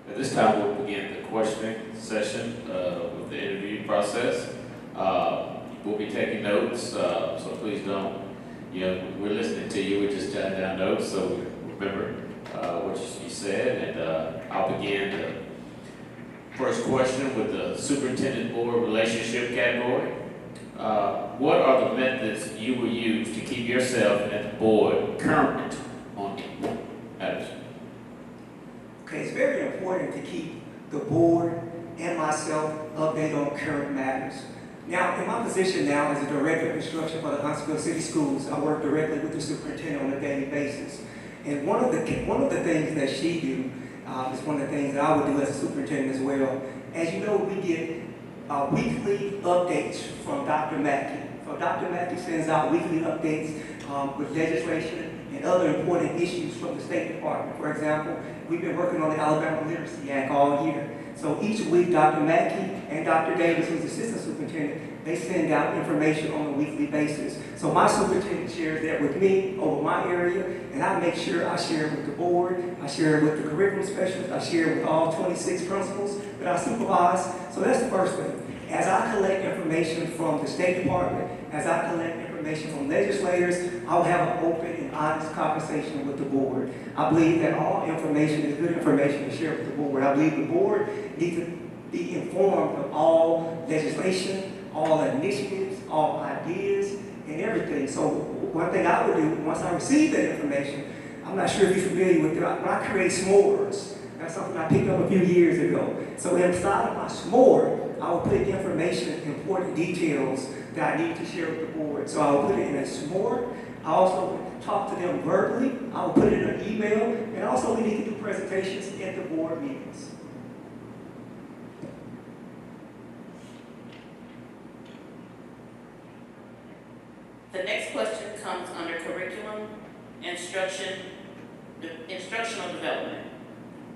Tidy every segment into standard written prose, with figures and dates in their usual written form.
At this time, we'll begin the questioning session with the interview process. We'll be taking notes, so please don't, we're listening to you, we're just jotting down notes, so we remember what you said, and I'll begin the first question with the superintendent board relationship category. What are the methods you will use to keep yourself and the board current on matters? Okay, it's very important to keep the board and myself updated on current matters. Now, in my position now as a director of instruction for the Huntsville City Schools, I work directly with the superintendent on a daily basis. And one of the things that she do is one of the things that I would do as a superintendent as well. As you know, we get weekly updates from Dr. Mackey. So Dr. Mackey sends out weekly updates with legislation and other important issues from the State Department. For example, we've been working on the Alabama Literacy Act all year. So each week, Dr. Mackey and Dr. Davis, who's the assistant superintendent, they send out information on a weekly basis. So my superintendent shares that with me over my area, and I make sure I share it with the board, I share it with the curriculum specialist, I share it with all 26 principals that I supervise. So that's the first thing. As I collect information from the State Department, as I collect information from legislators, I'll have an open and honest conversation with the board. I believe that all information is good information to share with the board. I believe the board needs to be informed of all legislation, all initiatives, all ideas, and everything. So one thing I would do, once I receive that information, I'm not sure if you're familiar with it, when I create s'mores, that's something I picked up a few years ago. So inside of my s'more, I will put information, important details that I need to share with the board. So I will put it in a s'more. I also talk to them verbally. I will put it in an email. And also we need to do presentations at the board meetings. The next question comes under curriculum, instructional development.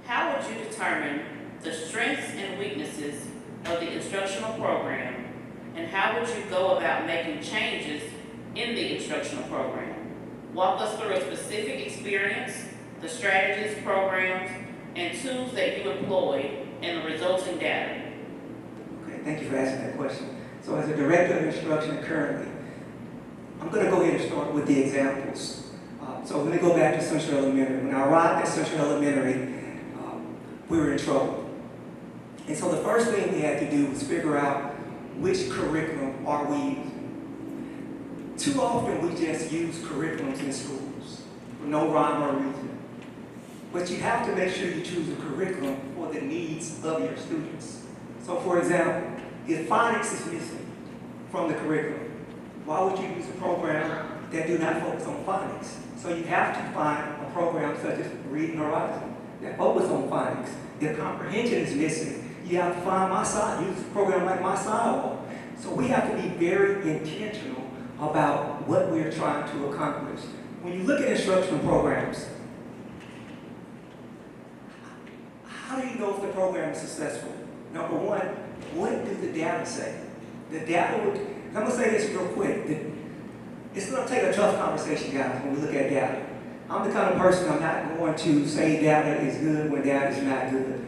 How would you determine the strengths and weaknesses of the instructional program, and how would you go about making changes in the instructional program? Walk us through a specific experience, the strategies, programs, and tools that you employed, and the resulting data. Okay, thank you for asking that question. So as a director of instruction currently, I'm going to go ahead and start with the examples. So let me go back to Central Elementary. When I arrived at Central Elementary, we were in trouble. And so the first thing we had to do was figure out which curriculum are we using. Too often we just use curriculums in schools for no rhyme or reason. But you have to make sure you choose a curriculum for the needs of your students. So for example, if phonics is missing from the curriculum, why would you use a program that do not focus on phonics? So you have to find a program such as Reading Horizon that focus on phonics. If comprehension is missing, you have to find use a program like My Sidewalk. So we have to be very intentional about what we're trying to accomplish. When you look at instructional programs, how do you know if the program is successful? Number one, what do the data say? The data I'm going to say this real quick. It's going to take a tough conversation, guys, when we look at data. I'm the kind of person, I'm not going to say data is good when data is not good.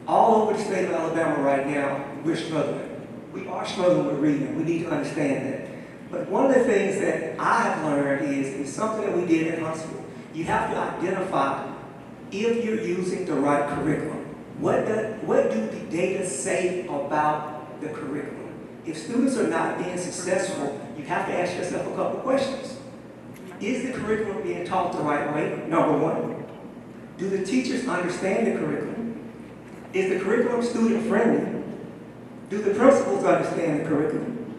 All over the state of Alabama right now, we're struggling. We are struggling with reading. We need to understand that. But one of the things that I have learned is something that we did in Huntsville. You have to identify if you're using the right curriculum. What do the data say about the curriculum? If students are not being successful, you have to ask yourself a couple questions. Is the curriculum being taught the right way? Number one. Do the teachers understand the curriculum? Is the curriculum student-friendly? Do the principals understand the curriculum?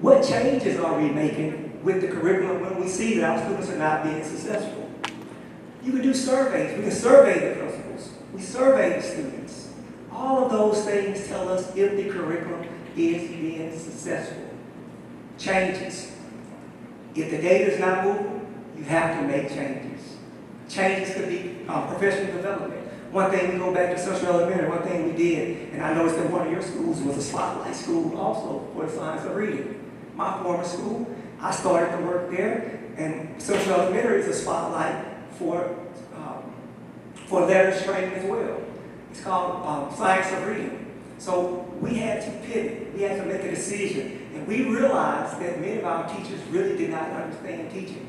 What changes are we making with the curriculum when we see that our students are not being successful? You can do surveys. We can survey the principals. We survey the students. All of those things tell us if the curriculum is being successful. Changes. If the data is not moving, you have to make changes. Changes could be professional development. One thing, we go back to Central Elementary, one thing we did, and I noticed that one of your schools was a spotlight school also for the science of reading. My former school, I started to work there, and Central Elementary is a spotlight for letters training as well. It's called Science of Reading. So we had to pivot, we had to make a decision, and we realized that many of our teachers really did not understand teaching.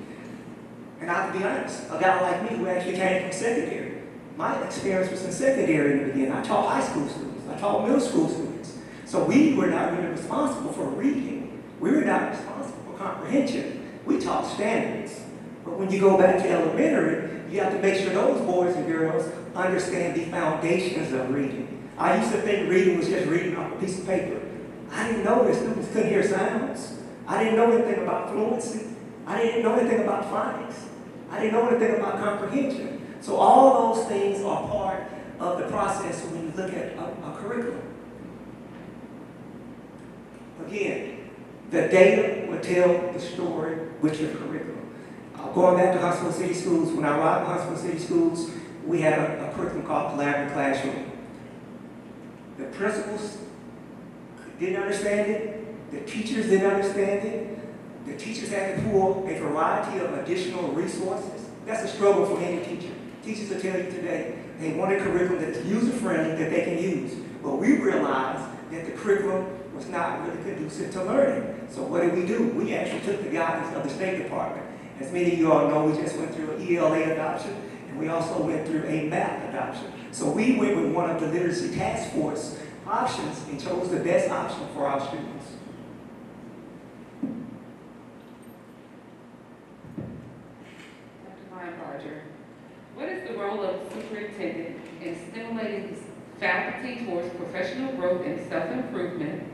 And I have to be honest, a guy like me who actually came from secondary, my experience was in secondary in the beginning. I taught high school students, I taught middle school students. So we were not really responsible for reading. We were not responsible for comprehension. We taught standards. But when you go back to elementary, you have to make sure those boys and girls understand the foundations of reading. I used to think reading was just reading off a piece of paper. I didn't know that students couldn't hear sounds. I didn't know anything about fluency. I didn't know anything about phonics. I didn't know anything about comprehension. So all those things are part of the process when you look at a curriculum. Again, the data will tell the story with your curriculum. Going back to Huntsville City Schools, when I arrived in Huntsville City Schools, we had a curriculum called Collaborative Classroom. The principals didn't understand it. The teachers didn't understand it. The teachers had to pull a variety of additional resources. That's a struggle for any teacher. Teachers will tell you today they want a curriculum that's user-friendly that they can use. But we realized that the curriculum was not really conducive to learning. So what did we do? We actually took the guidance of the State Department. As many of you all know, we just went through an ELA adoption, and we also went through a MAP adoption. So we went with one of the Literacy Task Force options and chose the best option for our students. Dr. LineBarger, what is the role of the superintendent in stimulating faculty towards professional growth and self-improvement?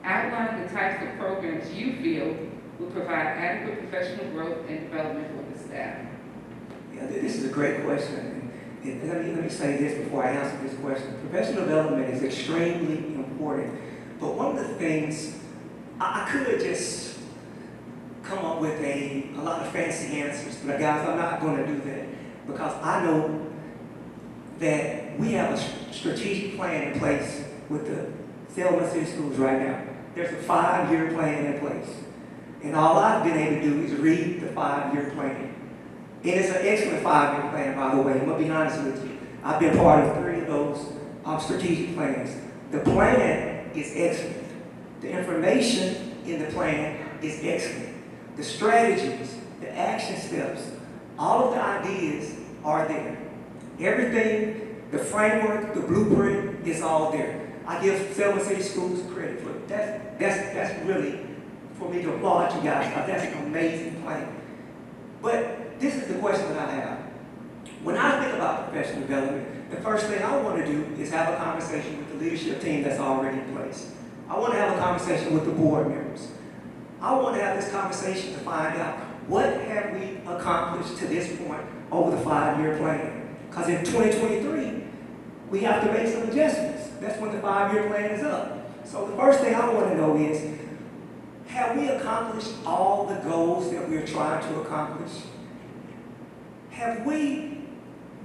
Outline the types of programs you feel will provide adequate professional growth and development for the staff. Yeah, this is a great question. And let me say this before I answer this question. Professional development is extremely important. But one of the things, I could have just come up with a lot of fancy answers, but guys, I'm not going to do that because I know that we have a strategic plan in place with the Selma City Schools right now. There's a 5-year plan in place. And all I've been able to do is read the 5-year plan. And it's an excellent 5-year plan, by the way. I'm going to be honest with you. I've been part of 3 of those strategic plans. The plan is excellent. The information in the plan is excellent. The strategies, the action steps, all of the ideas are there. Everything, the framework, the blueprint is all there. I give Selma City Schools credit for it. That's really for me to applaud you guys, because that's an amazing plan. But this is the question that I have. When I think about professional development, the first thing I want to do is have a conversation with the leadership team that's already in place. I want to have a conversation with the board members. I want to have this conversation to find out what have we accomplished to this point over the 5-year plan. Because in 2023, we have to make some adjustments. That's when the 5-year plan is up. So the first thing I want to know is, have we accomplished all the goals that we're trying to accomplish?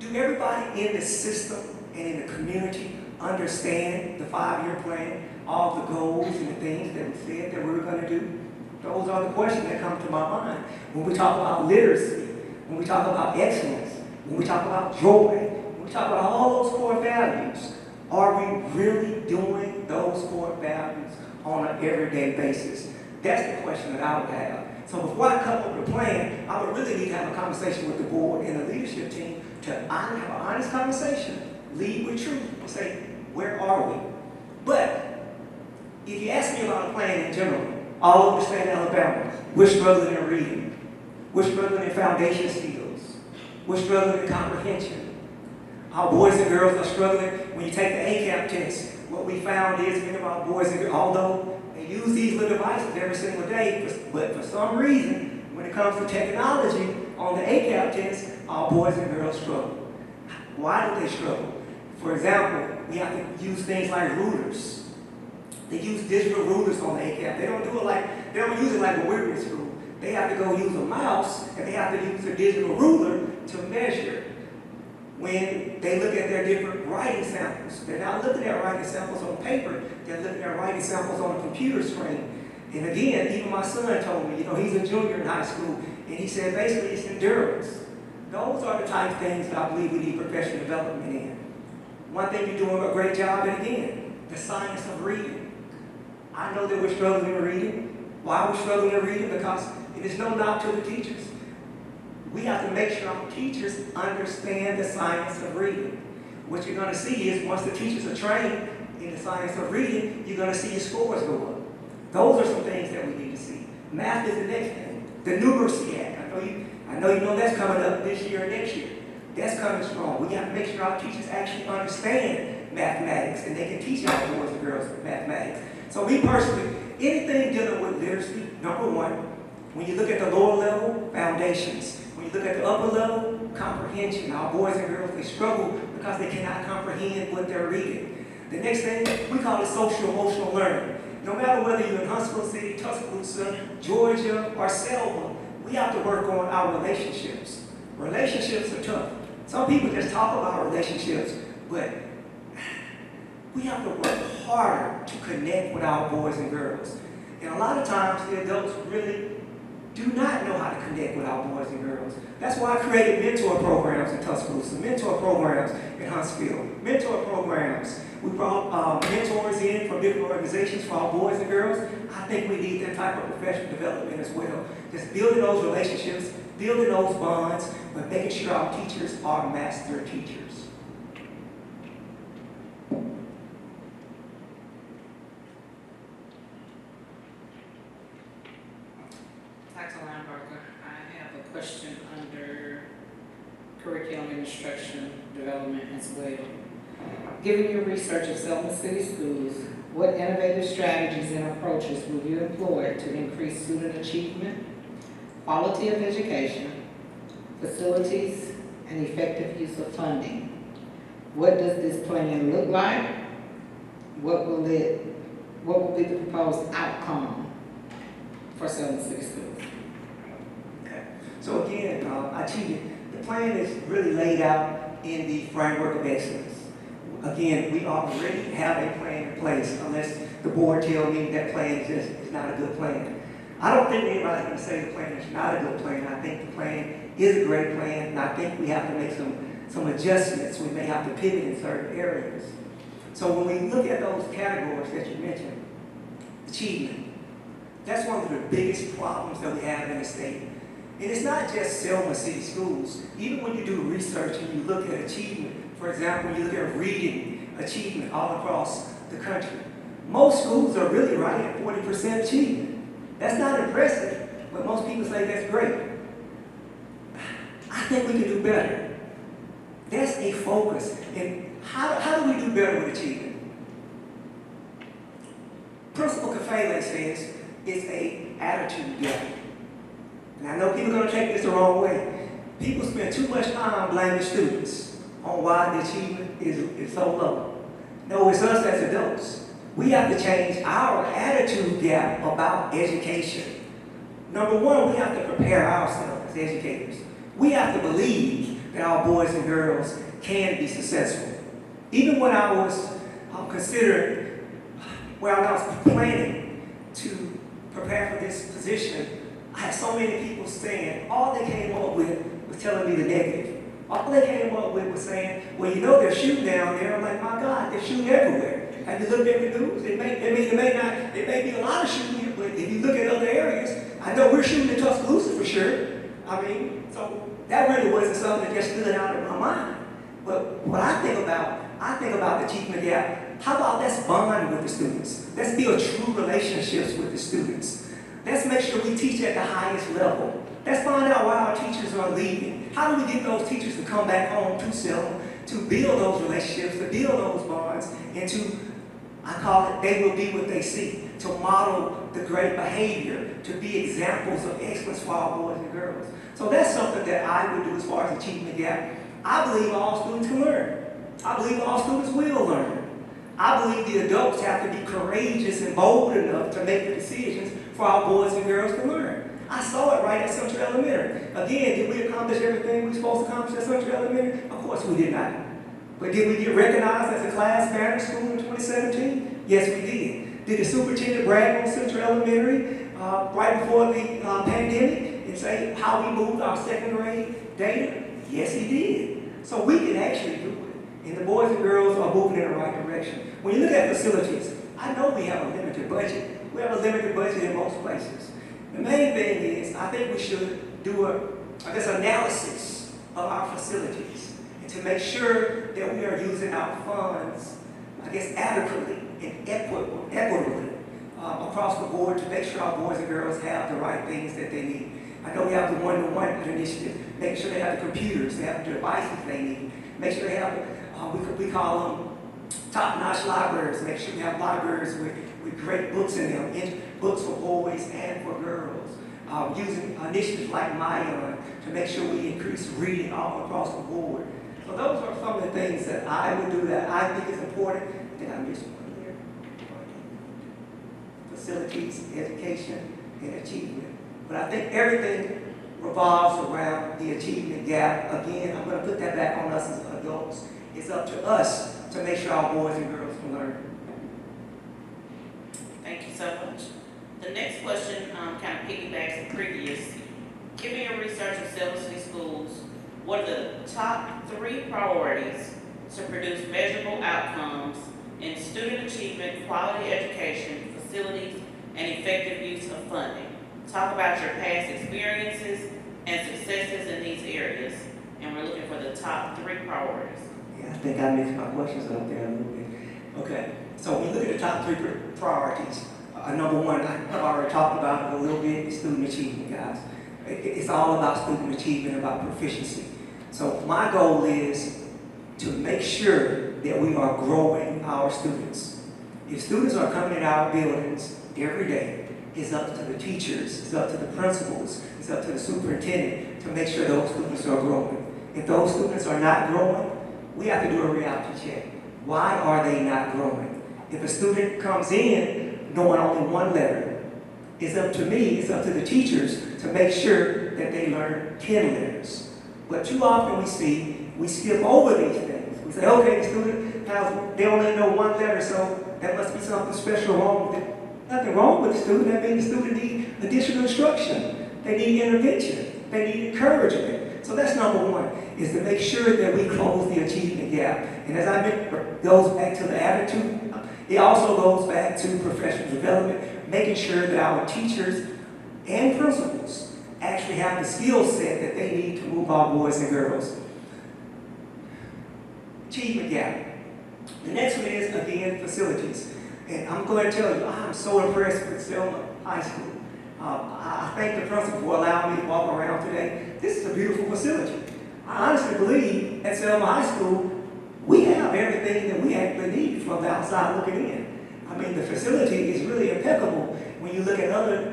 Do everybody in the system and in the community understand the 5-year plan, all the goals and the things that we said that we were going to do? Those are the questions that come to my mind. When we talk about literacy, when we talk about excellence, when we talk about joy, when we talk about all those core values, are we really doing those core values on an everyday basis? That's the question that I would have. So before I come up with a plan, I would really need to have a conversation with the board and the leadership team to have an honest conversation, lead with truth, and say, where are we? But if you ask me about a plan in general, all over the state of Alabama, we're struggling in reading. We're struggling in foundation skills. We're struggling in comprehension. Our boys and girls are struggling when you take the ACAP test. What we found is many of our boys and girls, although they use these little devices every single day, but for some reason, when it comes to technology on the ACAP test, our boys and girls struggle. Why do they struggle? For example, we have to use things like rulers. They use digital rulers on the ACAP. They don't use it like we're in school. They have to go use a mouse and they have to use a digital ruler to measure when they look at their different writing samples. They're not looking at writing samples on paper, they're looking at writing samples on a computer screen. And again, even my son told me, he's a junior in high school, and he said basically it's endurance. Those are the type of things that I believe we need professional development in. One thing you're doing a great job at, again, the science of reading. I know that we're struggling in reading. Why are we struggling in reading? Because it is no knock to the teachers. We have to make sure our teachers understand the science of reading. What you're going to see is once the teachers are trained in the science of reading, you're going to see your scores go up. Those are some things that we need to see. Math is the next thing. The Numeracy Act. I know you know that's coming up this year and next year. That's coming strong. We got to make sure our teachers actually understand mathematics and they can teach our boys and girls mathematics. So me personally, anything dealing with literacy, number one, when you look at the lower level, foundations. When you look at the upper level, comprehension. Our boys and girls, they struggle because they cannot comprehend what they're reading. The next thing, we call it social emotional learning. No matter whether you're in Huntsville City, Tuscaloosa, Georgia, or Selma, we have to work on our relationships. Relationships are tough. Some people just talk about relationships, but we have to work harder to connect with our boys and girls. And a lot of times, the adults really do not know how to connect with our boys and girls. That's why I created mentor programs in Tuscaloosa, mentor programs in Huntsville, mentor programs. We brought mentors in from different organizations for our boys and girls. I think we need that type of professional development as well. Just building those relationships, building those bonds, but making sure our teachers are master teachers. Dr. LineBarger, I have a question under curriculum and instruction development as well. Given your research of Selma City Schools, what innovative strategies and approaches will you employ to increase student achievement, quality of education, facilities, and effective use of funding? What does this plan look like? What will be the proposed outcome for Selma City Schools? Okay. So again, achievement. The plan is really laid out in the framework of excellence. Again, we already have a plan in place, unless the board tell me that plan is not a good plan. I don't think anybody's going to say the plan is not a good plan. I think the plan is a great plan, and I think we have to make some adjustments. We may have to pivot in certain areas. So when we look at those categories that you mentioned, achievement, that's one of the biggest problems that we have in the state. And it's not just Selma City Schools. Even when you do research and you look at achievement, for example, when you look at reading achievement all across the country, most schools are really right at 40% achievement. That's not impressive, but most people say that's great. I think we can do better. That's a focus. And how do we do better with achievement? Principal Kafele says it's an attitude gap. And I know people are going to take this the wrong way. People spend too much time blaming students on why the achievement is so low. No, it's us as adults. We have to change our attitude gap about education. Number one, we have to prepare ourselves as educators. We have to believe that our boys and girls can be successful. Even when I was considering, when I was planning to prepare for this position, I had so many people saying, all they came up with was telling me the negative. All they came up with was saying, well, you know they're shooting down there. I'm like, my God, they're shooting everywhere. Have you looked at the news? It may be a lot of shooting here, but if you look at other areas, I know we're shooting in Tuscaloosa for sure. I mean, so that really wasn't something that just stood out in my mind. But what I think about the achievement gap. How about let's bond with the students? Let's build true relationships with the students. Let's make sure we teach at the highest level. Let's find out why our teachers are leaving. How do we get those teachers to come back home to Selma, to build those relationships, to build those bonds, and to, I call it, they will be what they see, to model the great behavior, to be examples of excellence for our boys and girls. So that's something that I would do as far as achievement gap. I believe all students can learn. I believe all students will learn. I believe the adults have to be courageous and bold enough to make the decisions for our boys and girls to learn. I saw it right at Central Elementary. Again, did we accomplish everything we were supposed to accomplish at Central Elementary? Of course we did not. But did we get recognized as a class management school in 2017? Yes, we did. Did the superintendent brag on Central Elementary right before the pandemic and say how we moved our second grade data? Yes, he did. So we can actually do it. And the boys and girls are moving in the right direction. When you look at facilities, I know we have a limited budget. We have a limited budget in most places. The main thing is, I think we should do analysis of our facilities and to make sure that we are using our funds, adequately and equitably across the board to make sure our boys and girls have the right things that they need. I know we have the one-to-one initiative, making sure they have the computers, they have the devices they need, make sure they have, we call them top-notch libraries, make sure we have libraries with great books in them, books for boys and for girls. Using initiatives like Maya to make sure we increase reading all across the board. So those are some of the things that I would do that I think is important. I think I missed one there. Facilities, education, and achievement. But I think everything revolves around the achievement gap. Again, I'm going to put that back on us as adults. It's up to us to make sure our boys and girls can learn. Thank you so much. The next question kind of piggybacks the previous. Given your research of Selma City Schools, what are the top 3 priorities to produce measurable outcomes in student achievement, quality education, facilities, and effective use of funding? Talk about your past experiences and successes in these areas, and we're looking for the top 3 priorities. Yeah, I think I mixed my questions up there a little bit. Okay, so when you look at the top 3 priorities, number one, I've already talked about it a little bit, is student achievement, guys. It's all about student achievement, about proficiency. So my goal is to make sure that we are growing our students. If students are coming in our buildings every day, it's up to the teachers, it's up to the principals, it's up to the superintendent to make sure those students are growing. If those students are not growing, we have to do a reality check. Why are they not growing? If a student comes in knowing only one letter, it's up to me, it's up to the teachers to make sure that they learn 10 letters. But too often we skip over these things. We say, okay, the student they only know one letter, so there must be something special wrong with it. Nothing wrong with the student. That means the student needs additional instruction. They need intervention. They need encouragement. So that's number one, is to make sure that we close the achievement gap. And as I mentioned, it goes back to the attitude. It also goes back to professional development, making sure that our teachers and principals actually have the skill set that they need to move our boys and girls. Achievement gap. The next one is, again, facilities. And I'm going to tell you, I'm so impressed with Selma High School. I thank the principal for allowing me to walk around today. This is a beautiful facility. I honestly believe at Selma High School, we have everything that we actually need from the outside looking in. I mean, the facility is really impeccable when you look at other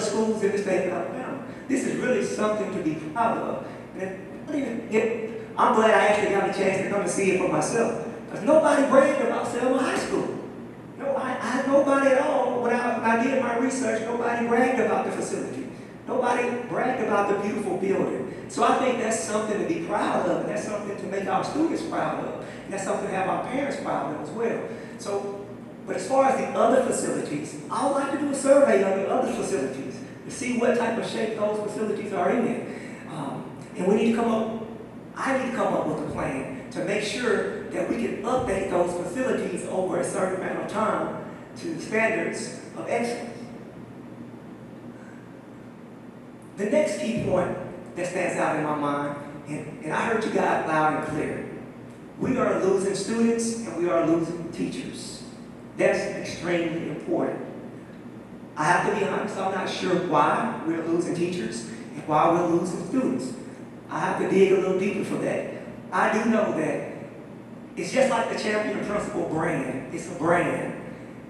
schools in the state of Alabama. This is really something to be proud of. And I'm glad I actually got a chance to come and see it for myself. Because nobody bragged about Selma High School. No, I had nobody at all. When I did my research, nobody bragged about the facility. Nobody bragged about the beautiful building. So I think that's something to be proud of, and that's something to make our students proud of, and that's something to have our parents proud of as well. So, but as far as the other facilities, I would like to do a survey of the other facilities to see what type of shape those facilities are in. And I need to come up with a plan to make sure that we can update those facilities over a certain amount of time to standards of excellence. The next key point that stands out in my mind, and I heard you guys loud and clear. We are losing students and we are losing teachers. That's extremely important. I have to be honest, I'm not sure why we're losing teachers and why we're losing students. I have to dig a little deeper for that. I do know that it's just like the Champion Principal brand. It's a brand.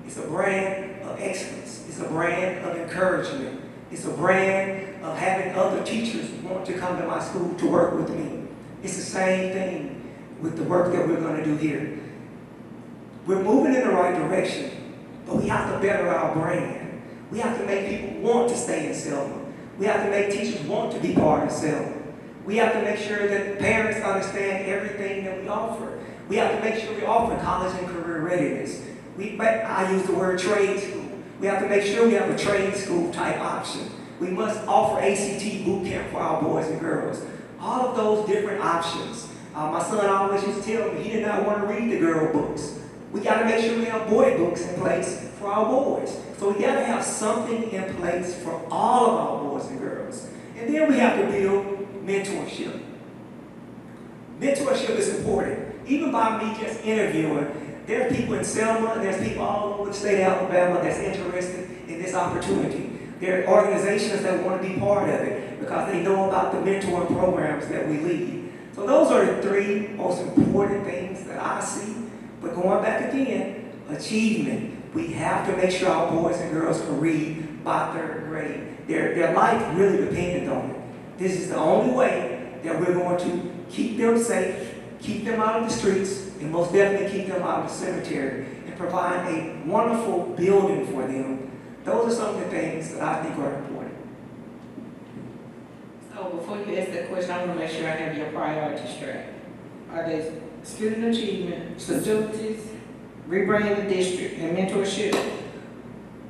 It's a brand of excellence. It's a brand of encouragement. It's a brand of having other teachers want to come to my school to work with me. It's the same thing with the work that we're going to do here. We're moving in the right direction, but we have to better our brand. We have to make people want to stay in Selma. We have to make teachers want to be part of Selma. We have to make sure that parents understand everything that we offer. We have to make sure we offer college and career readiness. I use the word trade school. We have to make sure we have a trade school type option. We must offer ACT boot camp for our boys and girls. All of those different options My son always used to tell me he did not want to read the girl books. We got to make sure we have boy books in place for our boys. So we got to have something in place for all of our boys and girls. And then we have to build mentorship. Mentorship is important. Even by me just interviewing, there are people in Selma, there's people all over the state of Alabama that's interested in this opportunity. There are organizations that want to be part of it because they know about the mentoring programs that we lead. So those are the three most important things that I see. But going back again, achievement. We have to make sure our boys and girls can read by third grade. Their life really depended on it. This is the only way that we're going to keep them safe, keep them out of the streets, and most definitely keep them out of the cemetery, and provide a wonderful building for them. Those are some of the things that I think are important. So before you ask that question, I want to make sure I have your priorities straight. Are they student achievement, facilities, rebrand the district, and mentorship?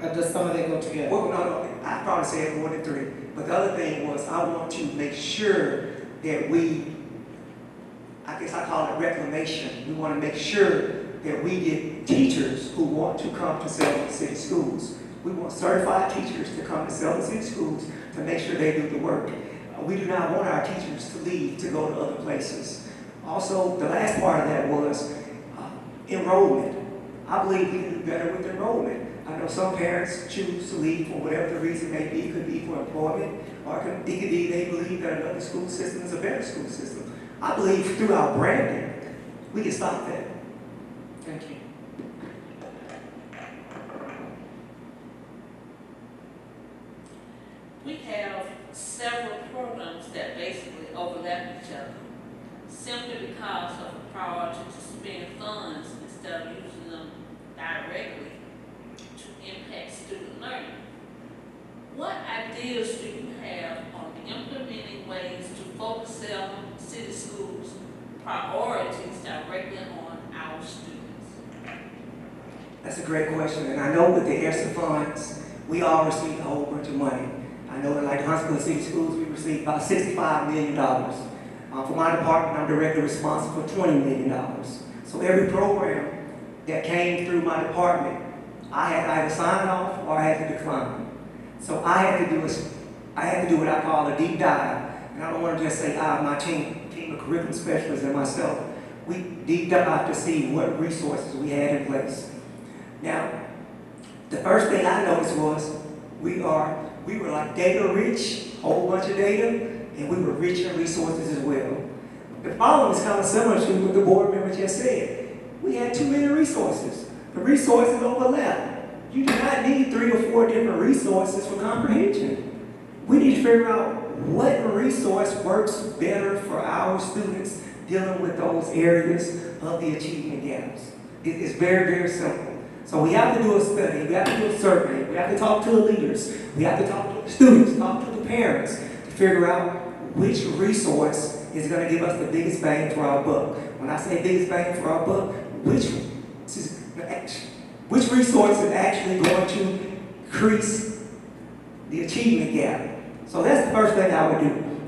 Or does some of that go together? Well, no, I probably said more than three. But the other thing was I want to make sure that I guess I call it reclamation. We want to make sure that we get teachers who want to come to Selma City Schools. We want certified teachers to come to Selma City Schools to make sure they do the work. We do not want our teachers to leave to go to other places. Also, the last part of that was enrollment. I believe we can do better with enrollment. I know some parents choose to leave for whatever the reason may be. It could be for employment, or it could be they believe that another school system is a better school system. I believe through our branding, we can stop that. Thank you. We have several programs that basically overlap each other, simply because of a priority to spend funds instead of using them directly to impact student learning. What ideas do you have on implementing ways to focus Selma City Schools' priorities directly on our students? That's a great question, and I know with the ESSA funds, we all received a whole bunch of money. I know in like Huntsville City Schools, we received about $65 million. For my department, I'm directly responsible for $20 million. So every program that came through my department, I had to either sign off or I had to decline. So I had to do what I call a deep dive. And I don't want to just say my team of curriculum specialists and myself. We deep dive to see what resources we had in place. Now, the first thing I noticed was we were like data rich, whole bunch of data, and we were rich in resources as well. The problem is kind of similar to what the board member just said. We had too many resources. The resources overlap. You do not need 3 or 4 different resources for comprehension. We need to figure out what resource works better for our students dealing with those areas of the achievement gaps. It's very, very simple. So we have to do a study, we have to do a survey, we have to talk to the leaders, we have to talk to the students, talk to the parents to figure out which resource is going to give us the biggest bang for our buck. When I say biggest bang for our buck, which resource is actually going to increase the achievement gap. So that's the first thing I would do.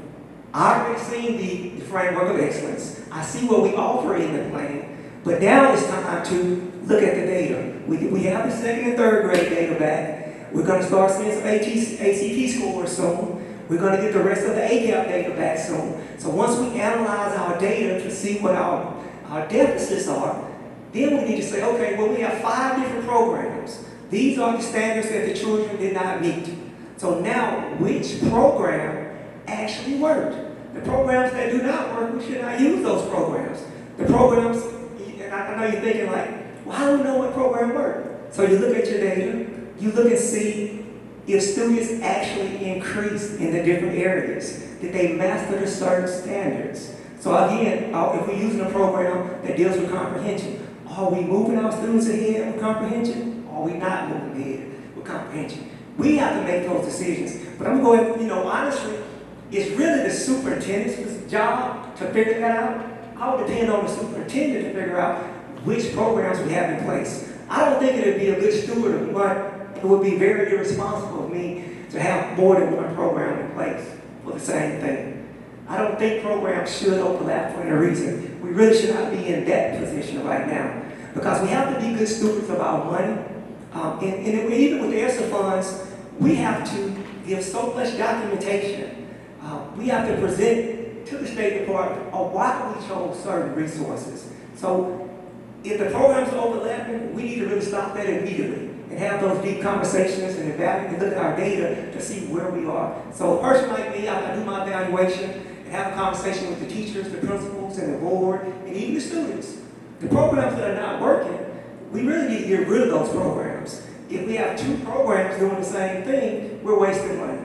I already seen the framework of excellence. I see what we offer in the plan, but now it's time to look at the data. We have the second and third grade data back. We're going to start seeing some ACT scores soon. We're going to get the rest of the ACAP data back soon. So once we analyze our data to see what our deficits are, then we need to say, okay, well, we have 5 different programs. These are the standards that the children did not meet. So now, which program actually worked? The programs that do not work, we should not use those programs. The programs, and I know you're thinking like, well, I don't know what program worked. So you look at your data, you look and see if students actually increased in the different areas. Did they master the certain standards? So again, if we're using a program that deals with comprehension, are we moving our students ahead with comprehension? Or are we not moving ahead with comprehension? We have to make those decisions. But I'm going, honestly, it's really the superintendent's job to figure that out. I would depend on the superintendent to figure out which programs we have in place. I don't think it would be a good steward of money. It would be very irresponsible of me to have more than one program in place for the same thing. I don't think programs should overlap for any reason. We really should not be in that position right now because we have to be good stewards of our money. And even with the ESSA funds, we have to give so much documentation. We have to present to the State Department of why we chose certain resources. So if the programs are overlapping, we need to really stop that immediately and have those deep conversations and evaluate and look at our data to see where we are. So a person like me, I do my evaluation and have a conversation with the teachers, the principals, and the board, and even the students. The programs that are not working, we really need to get rid of those programs. If we have two programs doing the same thing, we're wasting money.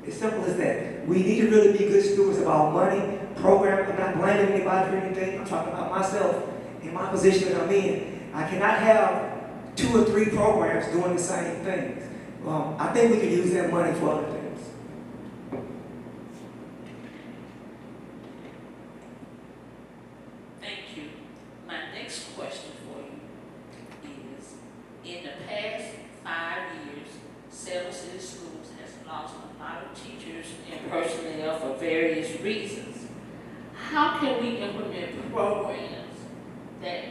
It's simple as that. We need to really be good stewards of our money. Program, I'm not blaming anybody for anything. I'm talking about myself in my position that I'm in. I cannot have 2 or 3 programs doing the same things. I think we could use that money for other things. Thank you. My next question for you is, in the past 5 years, Selma City Schools has lost a lot of teachers and personnel for various reasons. How can we implement programs that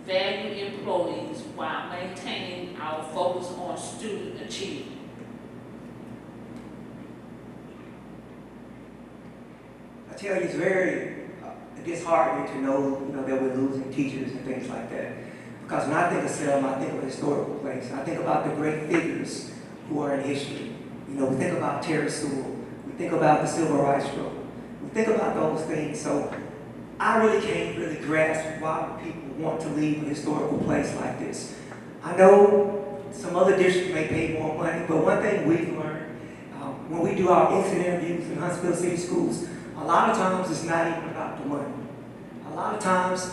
value employees while maintaining our focus on student achievement? I tell you, it's very disheartening to know, that we're losing teachers and things like that. Because when I think of Selma, I think of a historical place. I think about the great figures who are in history. We think about Terry Sewell. We think about the Civil Rights Struggle. We think about those things. So I really can't really grasp why people want to leave a historical place like this. I know some other districts may pay more money, but one thing we've learned when we do our exit interviews in Huntsville City Schools, a lot of times it's not even about the money. A lot of times,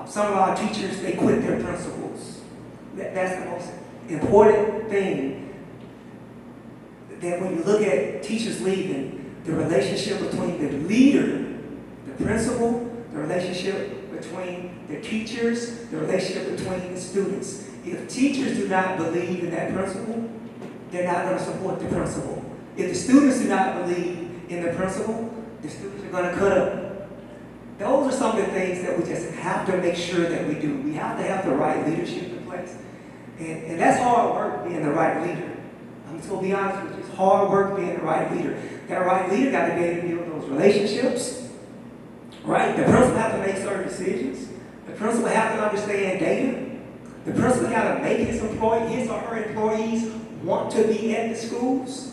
some of our teachers, they quit their principals. That's the most important thing. That when you look at teachers leaving, the relationship between the leader, the principal, the relationship between the teachers, the relationship between the students. If teachers do not believe in that principal, they're not going to support the principal. If the students do not believe in the principal, the students are going to cut up. Those are some of the things that we just have to make sure that we do. We have to have the right leadership in place. And that's hard work, being the right leader. I'm just going to be honest with you. It's hard work being the right leader. That right leader got to be able to build those relationships. Right? The principal has to make certain decisions. The principal has to understand data. The principal got to make his or her employees want to be at the schools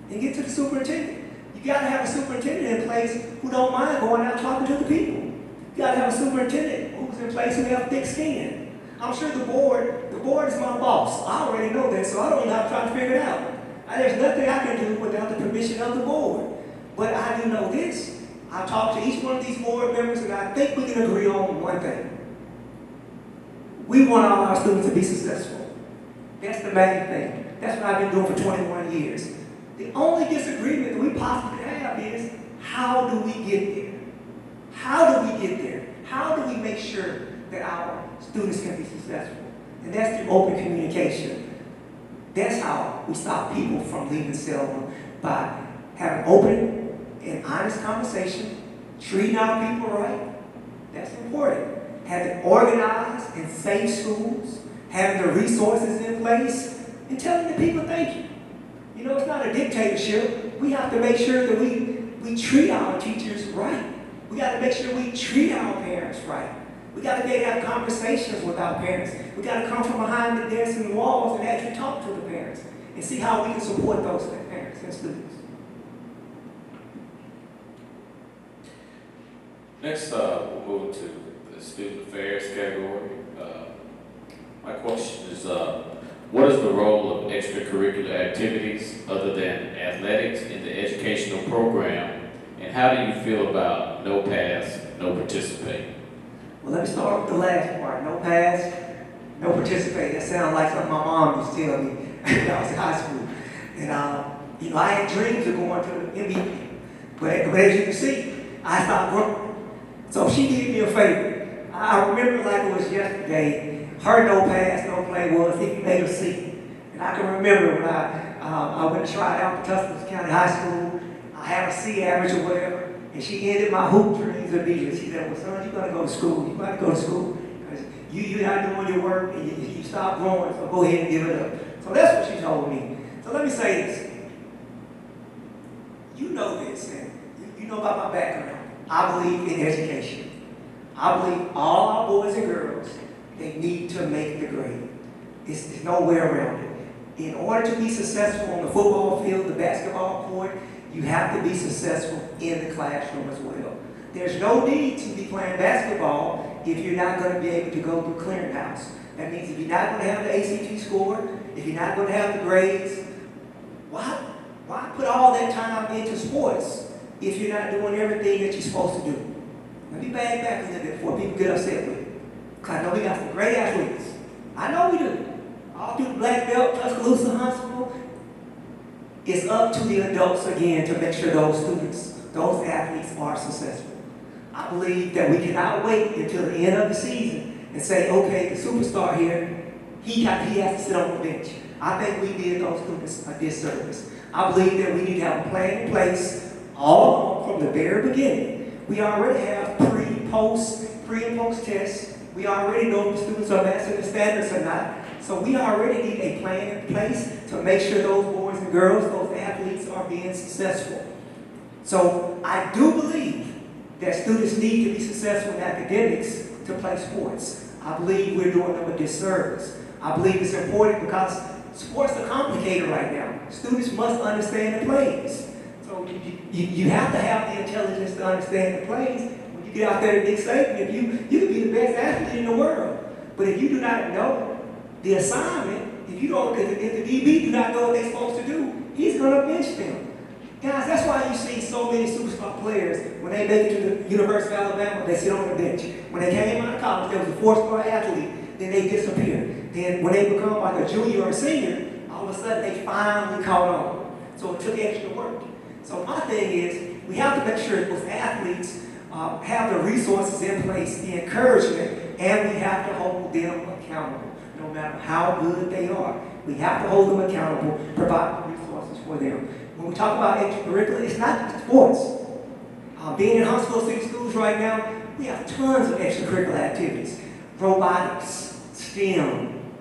and get to the superintendent. You got to have a superintendent in place who don't mind going out talking to the people. You got to have a superintendent who's in place who have thick skin. I'm sure the board is my boss. I already know that, so I don't even have to try to figure it out. There's nothing I can do without the permission of the board. But I do know this. I talked to each one of these board members, and I think we can agree on one thing. We want all our students to be successful. That's the main thing. That's what I've been doing for 21 years. The only disagreement that we possibly have is, how do we get there? How do we get there? How do we make sure that our students can be successful? And that's through open communication. That's how we stop people from leaving Selma, by having open and honest conversation, treating our people right. That's important. Having organized and safe schools, having the resources in place, and telling the people thank you. It's not a dictatorship. We have to make sure that we treat our teachers right. We got to make sure we treat our parents right. We got to be able to have conversations with our parents. We got to come from behind the desks and the walls and actually talk to the parents and see how we can support those parents and students. Next, we'll move to the student affairs category. My question is, what is the role of extracurricular activities other than athletics in the educational program, and how do you feel about no pass, no participate? Well, let me start with the last part. No pass, no participate. That sounds like something my mom used to tell me when I was in high school. And, I had dreams of going to the NBA. But as you can see, I stopped growing. So she did me a favor. I remember like it was yesterday. Her no pass, no play was if you made a seat. And I can remember when I went to try out for Tuscaloosa County High School. I had a C average or whatever. And she ended my hoop dreams immediately. She said, well, son, you gotta go to school. You gotta go to school. Because you're not doing your work and you stop growing, so go ahead and give it up. So that's what she told me. So let me say this. You know this, and you know about my background. I believe in education. I believe all our boys and girls, they need to make the grade. There's no way around it. In order to be successful on the football field, the basketball court, you have to be successful in the classroom as well. There's no need to be playing basketball if you're not going to be able to go through clearinghouse. That means if you're not going to have the ACT score, if you're not going to have the grades, why put all that time into sports if you're not doing everything that you're supposed to do? Let me back a little bit before people get upset with it. Because I know we got some great athletes. I know we do. All through the black belt, Tuscaloosa, Huntsville. It's up to the adults again to make sure those students, those athletes are successful. I believe that we cannot wait until the end of the season and say, okay, the superstar here, he has to sit on the bench. I think we did those students a disservice. I believe that we need to have a plan in place all from the very beginning. We already have pre and post tests. We already know if the students are mastering the standards or not. So we already need a plan in place to make sure those boys and girls, those athletes are being successful. So I do believe that students need to be successful in academics to play sports. I believe we're doing them a disservice. I believe it's important because sports are complicated right now. Students must understand the plays. So you have to have the intelligence to understand the plays. When you get out there to Dick Saban, you can be the best athlete in the world. But if you do not know the assignment, if the DB do not know what they're supposed to do, he's going to bench them. Guys, that's why you see so many superstar players, when they make it to the University of Alabama, they sit on the bench. When they came out of college, they was a four-star athlete, then they disappear. Then when they become like a junior or a senior, all of a sudden they finally caught on. So it took extra work. So my thing is, we have to make sure those athletes have the resources in place, the encouragement, and we have to hold them accountable. No matter how good they are, we have to hold them accountable, provide the resources for them. When we talk about extracurricular, it's not just sports. Being in Huntsville City Schools right now, we have tons of extracurricular activities. Robotics, STEAM,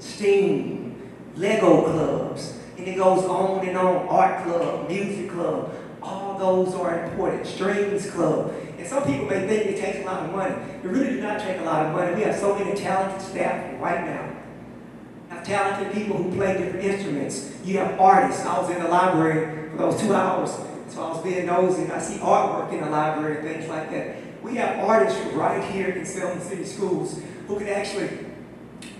Lego clubs, and it goes on and on. Art club, music club, all those are important. Strings club. And some people may think it takes a lot of money. It really does not take a lot of money. We have so many talented staff right now. Have talented people who play different instruments. You have artists. I was in the library for those 2 hours, so I was being nosy, and I see artwork in the library and things like that. We have artists right here in Selma City Schools who can actually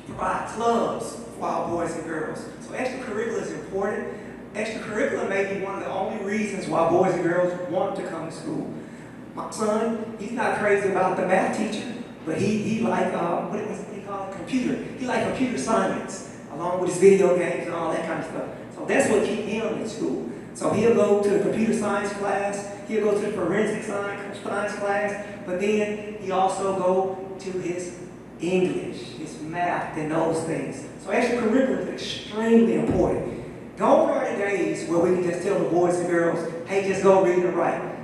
provide clubs for our boys and girls. So extracurricular is important. Extracurricular may be one of the only reasons why boys and girls want to come to school. My son, he's not crazy about the math teacher, but he like, what he call it, computer. He like computer science, along with his video games and all that kind of stuff. So that's what keeps him in school. So he'll go to the computer science class, he'll go to the forensic science class, but then he also go to his English, his math, and those things. So extracurricular is extremely important. Don't are the days where we can just tell the boys and girls, hey, just go read and write.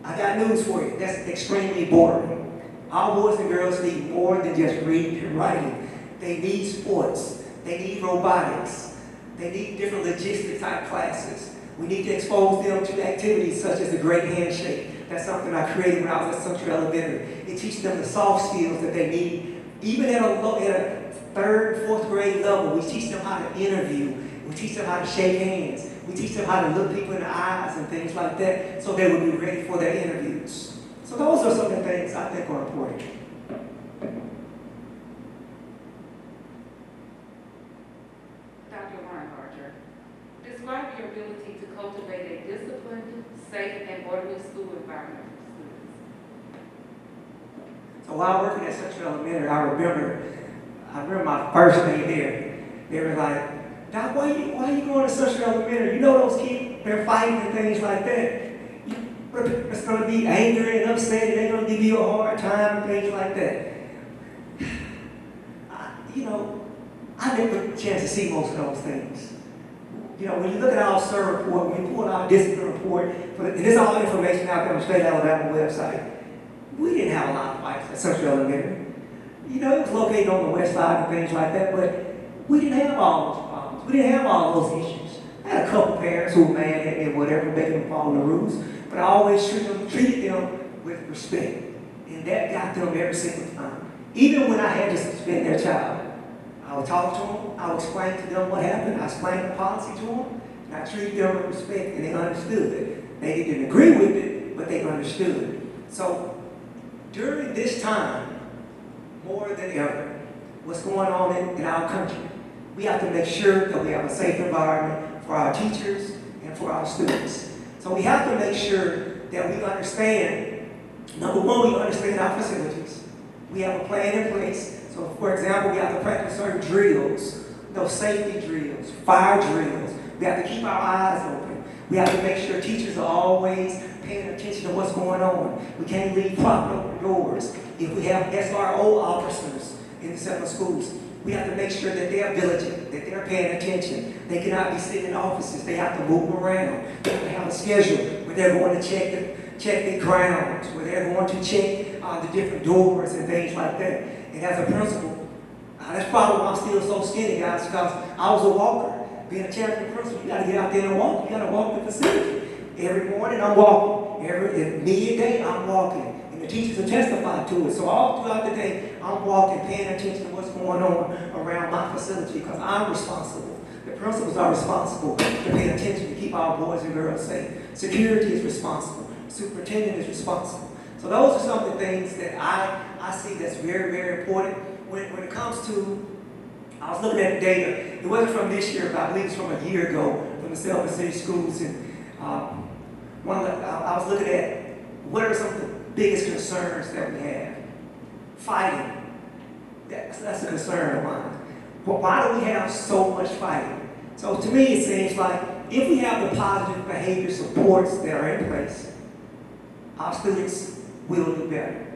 I got news for you. That's extremely boring. Our boys and girls need more than just reading and writing. They need sports. They need robotics. They need different logistic type classes. We need to expose them to activities such as the Great Handshake. That's something I created when I was at Central Elementary. It teaches them the soft skills that they need. Even at a third, fourth grade level, we teach them how to interview. We teach them how to shake hands. We teach them how to look people in the eyes and things like that so they will be ready for their interviews. So those are some of the things I think are important. Dr. LineBarger, describe your ability to cultivate a disciplined, safe, and orderly school environment for students. So while working at Central Elementary, I remember my first day there. They were like, Doc, why you going to Central Elementary? You know those kids, they're fighting and things like that. It's going to be angry and upset, and they're going to give you a hard time and things like that. I didn't get a chance to see most of those things. You know, when you look at our SIR report, when we pull our discipline report, and this is all information out there on the State Alabama website, we didn't have a lot of fights at Central Elementary. You know, it was located on the west side and things like that, but we didn't have all those problems. We didn't have all those issues. I had a couple parents who were mad at me and whatever, making them follow the rules, but I always treated them with respect. And that got them every single time. Even when I had to suspend their child, I would talk to them, I would explain to them what happened, I explained the policy to them, and I treated them with respect, and they understood it. They didn't agree with it, but they understood. So during this time, more than ever, what's going on in our country, we have to make sure that we have a safe environment for our teachers and for our students. So we have to make sure that we understand, number one, we understand our facilities. We have a plan in place. So, for example, we have to practice certain drills, those safety drills, fire drills. We have to keep our eyes open. We have to make sure teachers are always paying attention to what's going on. We can't leave propped open doors. If we have SRO officers in the several schools, we have to make sure that they're vigilant, that they're paying attention. They cannot be sitting in offices. They have to move around. They have to have a schedule where they're going to check the grounds, where they're going to check the different doors and things like that. And as a principal, that's probably why I'm still so skinny, guys, because I was a walker. Being a champion principal, you got to get out there and walk. You got to walk the facility. Every morning I'm walking. Every midday I'm walking. And the teachers will testify to it. So all throughout the day, I'm walking, paying attention to what's going on around my facility because I'm responsible. The principals are responsible to pay attention to keep our boys and girls safe. Security is responsible. Superintendent is responsible. So those are some of the things that I see that's very, very important. When it comes to, I was looking at the data. It wasn't from this year, but I believe it's from a year ago from the Selma City schools. And I was looking at what are some of the biggest concerns that we have. Fighting. That's a concern of mine. But why do we have so much fighting? So to me, it seems like if we have the positive behavior supports that are in place, our students will do better.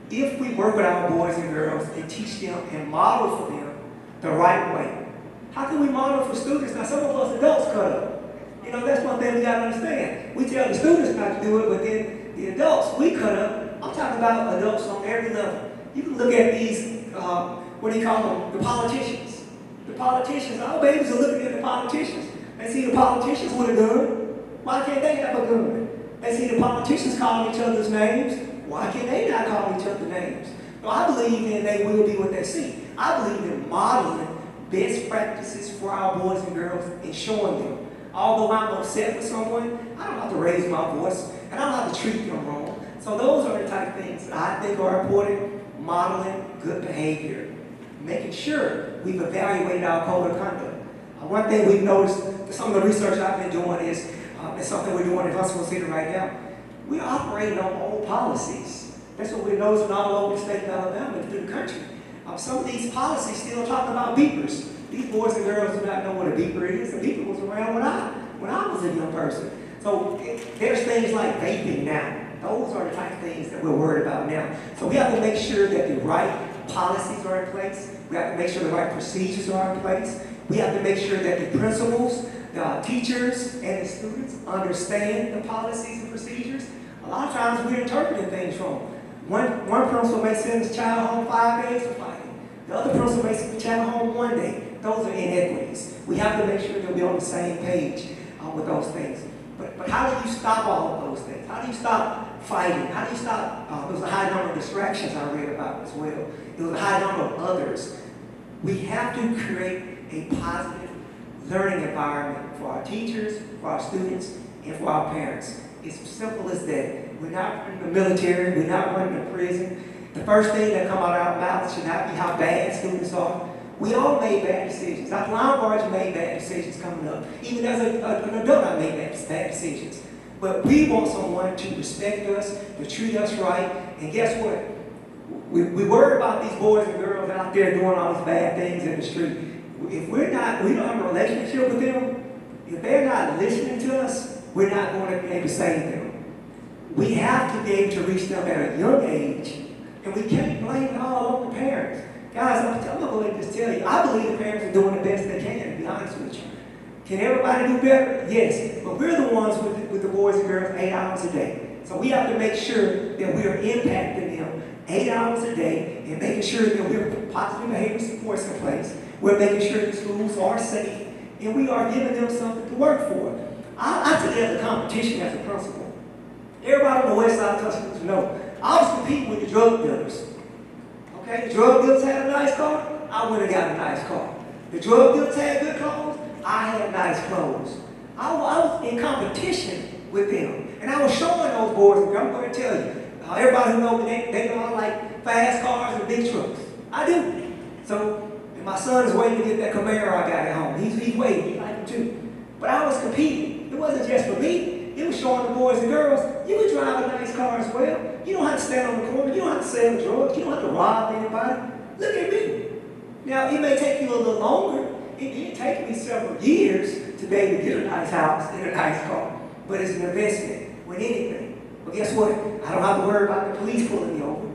If we work with our boys and girls and teach them and model for them the right way, how can we model for students? Now, some of us adults cut up. You know, that's one thing we got to understand. We tell the students not to do it, but then the adults, we cut up. I'm talking about adults on every level. You can look at these, what do you call them, the politicians. The politicians, our babies are looking at the politicians. They see the politicians with a gun. Why can't they have a gun? They see the politicians calling each other's names. Why can't they not call each other names? So I believe in they will be what they see. I believe in modeling best practices for our boys and girls and showing them. Although I'm upset with someone, I don't have to raise my voice and I don't have to treat them wrong. So those are the type of things that I think are important. Modeling good behavior. Making sure we've evaluated our code of conduct. One thing we've noticed, some of the research I've been doing is, it's something we're doing in Huntsville City right now. We're operating on old policies. That's what we're noticing all over the state of Alabama and through the country. Some of these policies still talk about beepers. These boys and girls do not know what a beeper is. A beeper was around when I was a young person. So there's things like vaping now. Those are the type of things that we're worried about now. So we have to make sure that the right policies are in place. We have to make sure the right procedures are in place. We have to make sure that the principals, the teachers, and the students understand the policies and procedures. A lot of times we're interpreting things wrong. One principal may send his child home 5 days for fighting. The other principal may send the child home 1 day. Those are inequities. We have to make sure that we're on the same page with those things. But how do you stop all of those things? How do you stop fighting? How do you stop? There was a high number of distractions I read about as well. There was a high number of others. We have to create a positive learning environment for our teachers, for our students, and for our parents. It's as simple as that. We're not running the military. We're not running the prison. The first thing that comes out of our mouths should not be how bad students are. We all made bad decisions. Dr. LineBarger made bad decisions coming up. Even as an adult, I made bad decisions. But we want someone to respect us, to treat us right. And guess what? We worry about these boys and girls out there doing all these bad things in the street. If we don't have a relationship with them, if they're not listening to us, we're not going to be able to save them. We have to be able to reach them at a young age, and we can't blame it all on the parents. Guys, I'm going to just tell you, I believe the parents are doing the best they can, to be honest with you. Can everybody do better? Yes, but we're the ones with the boys and girls 8 hours a day. So we have to make sure that we are impacting them 8 hours a day and making sure that we're putting positive behavior supports in place. We're making sure the schools are safe and we are giving them something to work for. I took it as a competition as a principal. Everybody on the west side of Tuscaloosa know I was competing with the drug dealers. Okay, the drug dealers had a nice car, I went and got a nice car. The drug dealers had good clothes, I had nice clothes. I was in competition with them. And I was showing those boys, and I'm going to tell you, everybody who knows me, they know I like fast cars and big trucks. I do. So, and my son is waiting to get that Camaro I got at home. He's waiting, he like it too. But I was competing. It wasn't just for me. It was showing the boys and girls, you can drive a nice car as well. You don't have to stand on the corner. You don't have to sell drugs. You don't have to rob anybody. Look at me. Now, it may take you a little longer. It did take me several years to be able to get a nice house and a nice car. But it's an investment with anything. But guess what? I don't have to worry about the police pulling me over.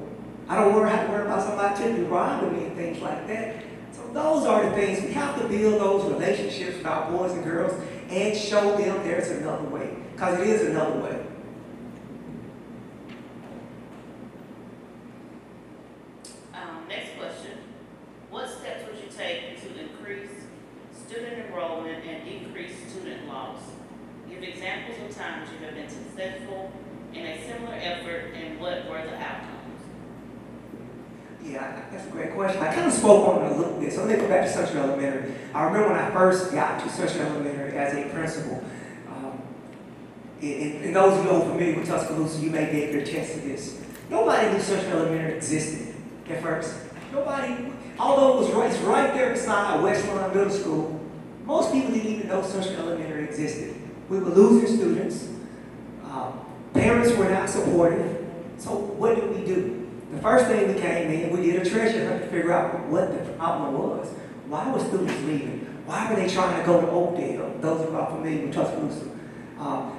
I don't have to worry about somebody typically robbing me and things like that. So those are the things. We have to build those relationships with our boys and girls and show them there's another way. Because it is another way. Next question. What steps would you take to increase student enrollment and decrease student loss? Give examples of times you have been successful in a similar effort and what were the outcomes? Yeah, that's a great question. I kind of spoke on it a little bit, so let me go back to Central Elementary. I remember when I first got to Central Elementary as a principal. And those who are familiar with Tuscaloosa, you may be able to attest to this. Nobody knew Central Elementary existed at first. Nobody, although it's right there beside Westlawn Middle School, most people didn't even know Central Elementary existed. We were losing students. Parents were not supportive. So what did we do? The first thing we came in, we did a treasure hunt to figure out what the problem was. Why were students leaving? Why were they trying to go to Oakdale? Those who are familiar with Tuscaloosa.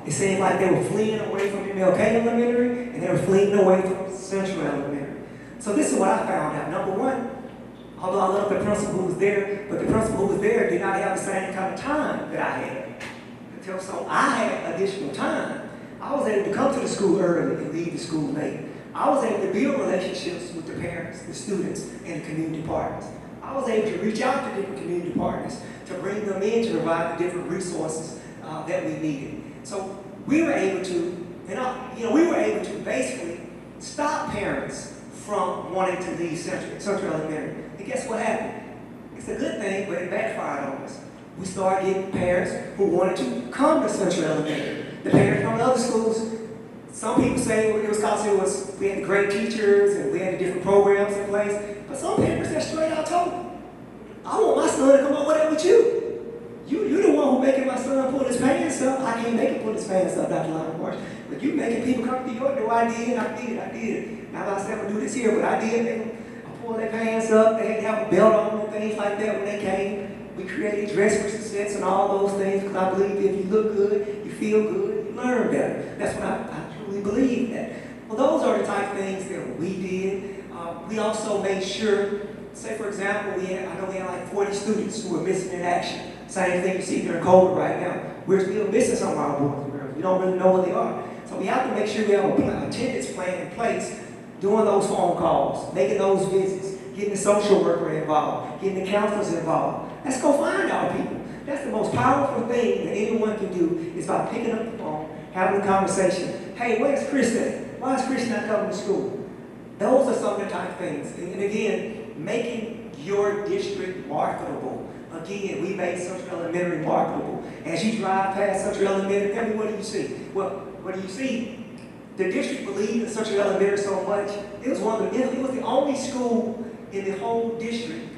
It seemed like they were fleeing away from MLK Elementary and they were fleeing away from Central Elementary. So this is what I found out. Number one, although I love the principal who was there, but the principal who was there did not have the same kind of time that I had. So I had additional time. I was able to come to the school early and leave the school late. I was able to build relationships with the parents, the students, and the community partners. I was able to reach out to different community partners to bring them in to provide the different resources that we needed. So we were able to, we were able to basically stop parents from wanting to leave Central Elementary. And guess what happened? It's a good thing, but it backfired on us. We started getting parents who wanted to come to Central Elementary. The parents from the other schools, some people say it was because we had great teachers and we had different programs in place. But some parents that straight out told me, I want my son to come over there with you. You're the one who making my son pull his pants up. I can't make him pull his pants up, Dr. LineBarger. But you making people come to your door. I did. Now I said I would do this here, but I did make them pull their pants up. They had to have a belt on and things like that when they came. We created dress for success and all those things because I believe if you look good, you feel good, you learn better. That's what I truly believe that. Well, those are the type of things that we did. We also made sure, say for example, I know we had like 40 students who were missing in action. Same thing you see during COVID right now. We're still missing some of our boys and girls. We don't really know where they are. So we have to make sure we have an attendance plan in place, doing those phone calls, making those visits, getting the social worker involved, getting the counselors involved. Let's go find our people. That's the most powerful thing that anyone can do is by picking up the phone, having a conversation. Hey, where's Chris at? Why is Chris not coming to school? Those are some of the type of things. And again, making your district marketable. Again, we made Central Elementary marketable. As you drive past Central Elementary, tell me what do you see? Well, what do you see? The district believed in Central Elementary so much. It was the only school in the whole district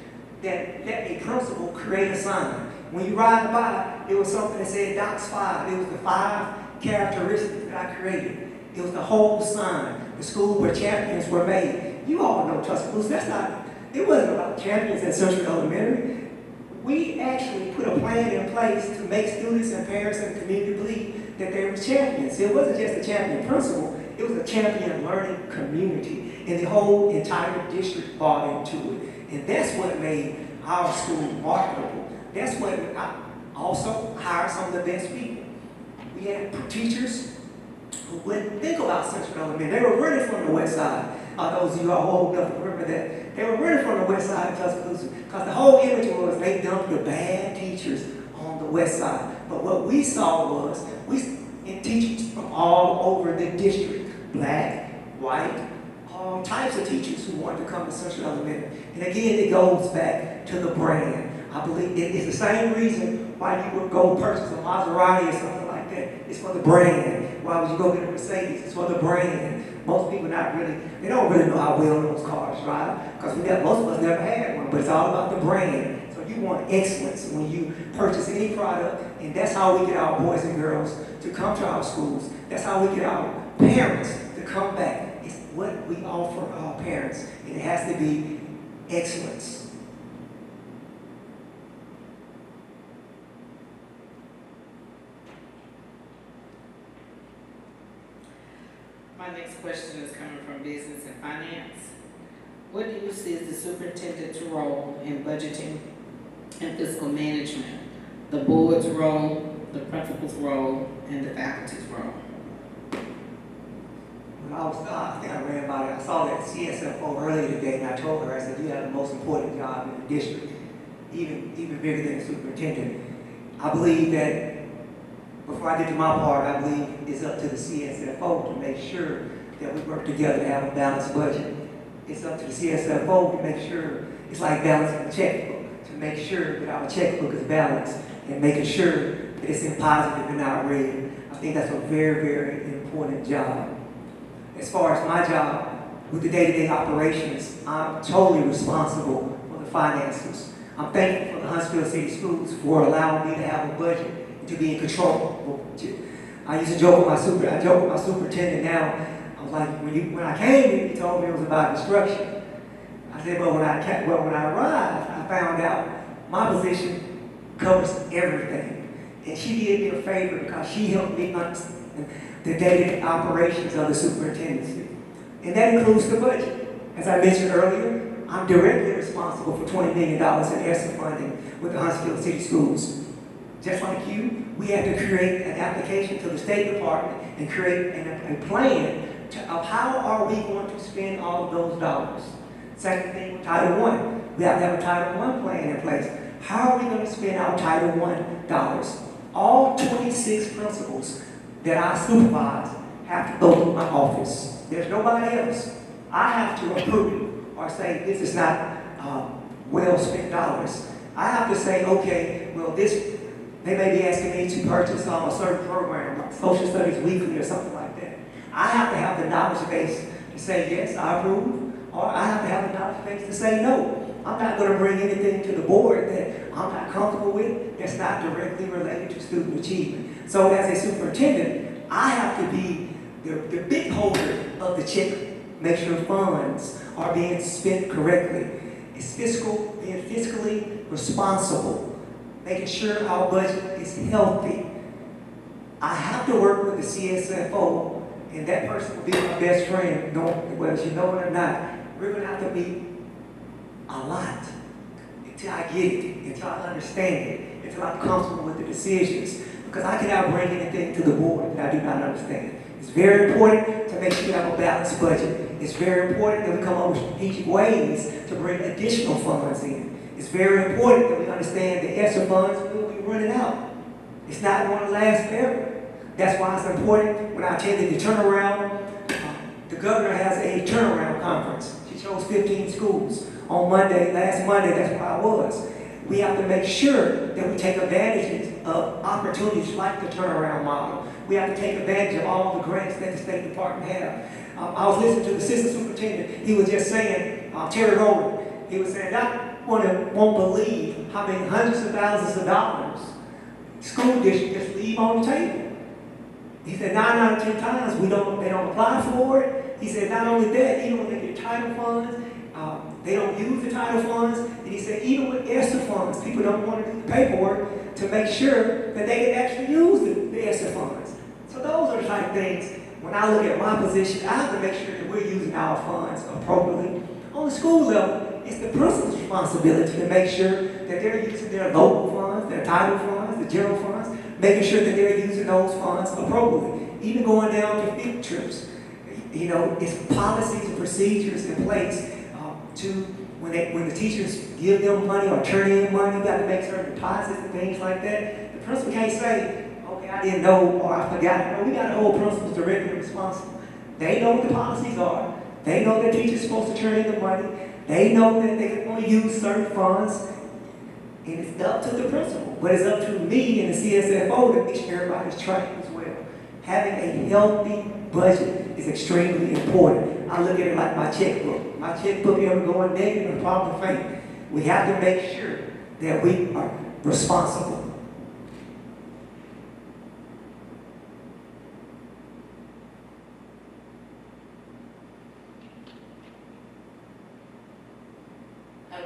that let a principal create a sign. When you ride by, it was something that said Docs 5. It was the 5 characteristics that I created. It was the whole sign. The school where champions were made. You all know Tuscaloosa. It wasn't about champions at Central Elementary. We actually put a plan in place to make students and parents and the community believe that they were champions. It wasn't just a champion principal, it was a champion learning community. And the whole entire district bought into it. And that's what made our school marketable. That's what Also, hire some of the best people. We had teachers who wouldn't think about Central Elementary. They were running from the west side. Those of you who are old enough to remember that. They were running from the west side of Tuscaloosa because the whole image was they dumped the bad teachers on the west side. But what we saw was, in teachers from all over the district, black, white, all types of teachers who wanted to come to Central Elementary. And again, it goes back to the brand. I believe it's the same reason why you would go purchase a Maserati or something like that. It's for the brand. Why would you go get a Mercedes? It's for the brand. Most people they don't really know how well those cars drive because most of us never had one, but it's all about the brand. So you want excellence when you purchase any product, and that's how we get our boys and girls to come to our schools. That's how we get our parents to come back. It's what we offer our parents, and it has to be excellence. My next question is coming from business and finance. What do you see as the superintendent's role in budgeting and fiscal management, the board's role, the principal's role, and the faculty's role? When I think I ran by it, I saw that CSFO earlier today, and I told her, I said, you have the most important job in the district, even bigger than the superintendent. I believe that before I get to my part, I believe it's up to the CSFO to make sure that we work together to have a balanced budget. It's up to the CSFO to make sure, it's like balancing a checkbook, to make sure that our checkbook is balanced and making sure that it's in positive and not red. I think that's a very, very important job. As far as my job with the day-to-day operations, I'm totally responsible for the finances. I'm thankful for the Huntsville City Schools for allowing me to have a budget, to be in control. I used to joke with my superintendent now. I was like, when I came here, he told me it was about instruction. I said, but when I arrived, I found out my position covers everything. And she did me a favor because she helped me understand the day-to-day operations of the superintendency. And that includes the budget. As I mentioned earlier, I'm directly responsible for $20 million in ESSER funding with the Huntsville City Schools. Just like you, we had to create an application to the State Department and create a plan of how are we going to spend all of those dollars. Second thing with Title I, we have to have a Title I plan in place. How are we going to spend our Title I dollars? All 26 principals that I supervise have to go through my office. There's nobody else. I have to approve or say this is not well spent dollars. I have to say, okay, well they may be asking me to purchase a certain program, like Social Studies Weekly or something like that. I have to have the knowledge base to say yes, I approve, or I have to have the knowledge base to say no. I'm not going to bring anything to the board that I'm not comfortable with that's not directly related to student achievement. So as a superintendent, I have to be the big holder of the check, make sure funds are being spent correctly. It's being fiscally responsible, making sure our budget is healthy. I have to work with the CSFO, and that person will be my best friend, whether you know it or not. We're going to have to meet a lot until I get it, until I understand it, until I'm comfortable with the decisions, because I cannot bring anything to the board that I do not understand. It's very important to make sure we have a balanced budget. It's very important that we come up with strategic ways to bring additional funds in. It's very important that we understand the ESSER funds will be running out. It's not going to last forever. That's why it's important when I attended the turnaround. The governor has a turnaround conference. She chose 15 schools. On Monday, last Monday, that's where I was. We have to make sure that we take advantage of opportunities like the turnaround model. We have to take advantage of all the grants that the State Department have. I was listening to the assistant superintendent. He was just saying, Terry Rowland, he was saying, I won't believe how many hundreds of thousands of dollars school districts just leave on the table. He said 9 out of 10 times they don't apply for it. He said not only that, even when they get title funds, they don't use the title funds. And he said even with ESSER funds, people don't want to do the paperwork to make sure that they can actually use the ESSER funds. So those are the type of things, when I look at my position, I have to make sure that we're using our funds appropriately. On the school level, it's the principal's responsibility to make sure that they're using their local funds, their title funds, the general funds, making sure that they're using those funds appropriately, even going down to field trips. You know, it's policies and procedures in place to when the teachers give them money or turn in money, you got to make certain deposits and things like that. The principal can't say, okay, I didn't know or I forgot. No, we got to hold principals directly responsible. They know what the policies are. They know that teachers are supposed to turn in the money. They know that they're going to use certain funds. And it's up to the principal. But it's up to me and the CSFO to make sure everybody's trained as well. Having a healthy budget is extremely important. I look at it like my checkbook. My checkbook ever going negative, a problem faint. We have to make sure that we are responsible.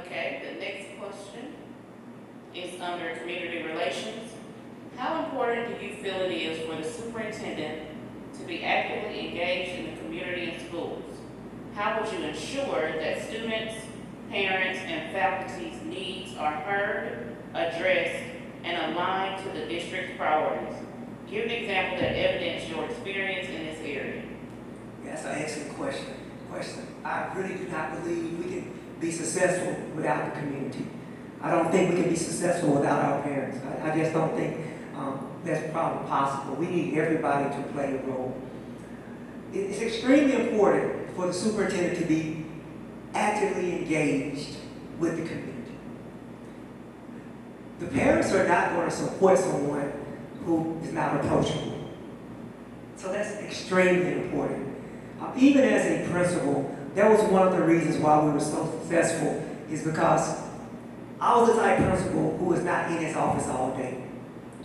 Okay, the next question is under community relations. How important do you feel it is for the superintendent to be actively engaged in the community and schools? How would you ensure that students, parents, and faculty's needs are heard, addressed, and aligned to the district's priorities? Give an example that evidence your experience in this area. That's an excellent question. I really do not believe we can be successful without the community. I don't think we can be successful without our parents. I just don't think that's probably possible. We need everybody to play a role. It's extremely important for the superintendent to be actively engaged with the community. The parents are not going to support someone who is not approachable. So that's extremely important. Even as a principal, that was one of the reasons why we were so successful, is because I was the type of principal who was not in his office all day.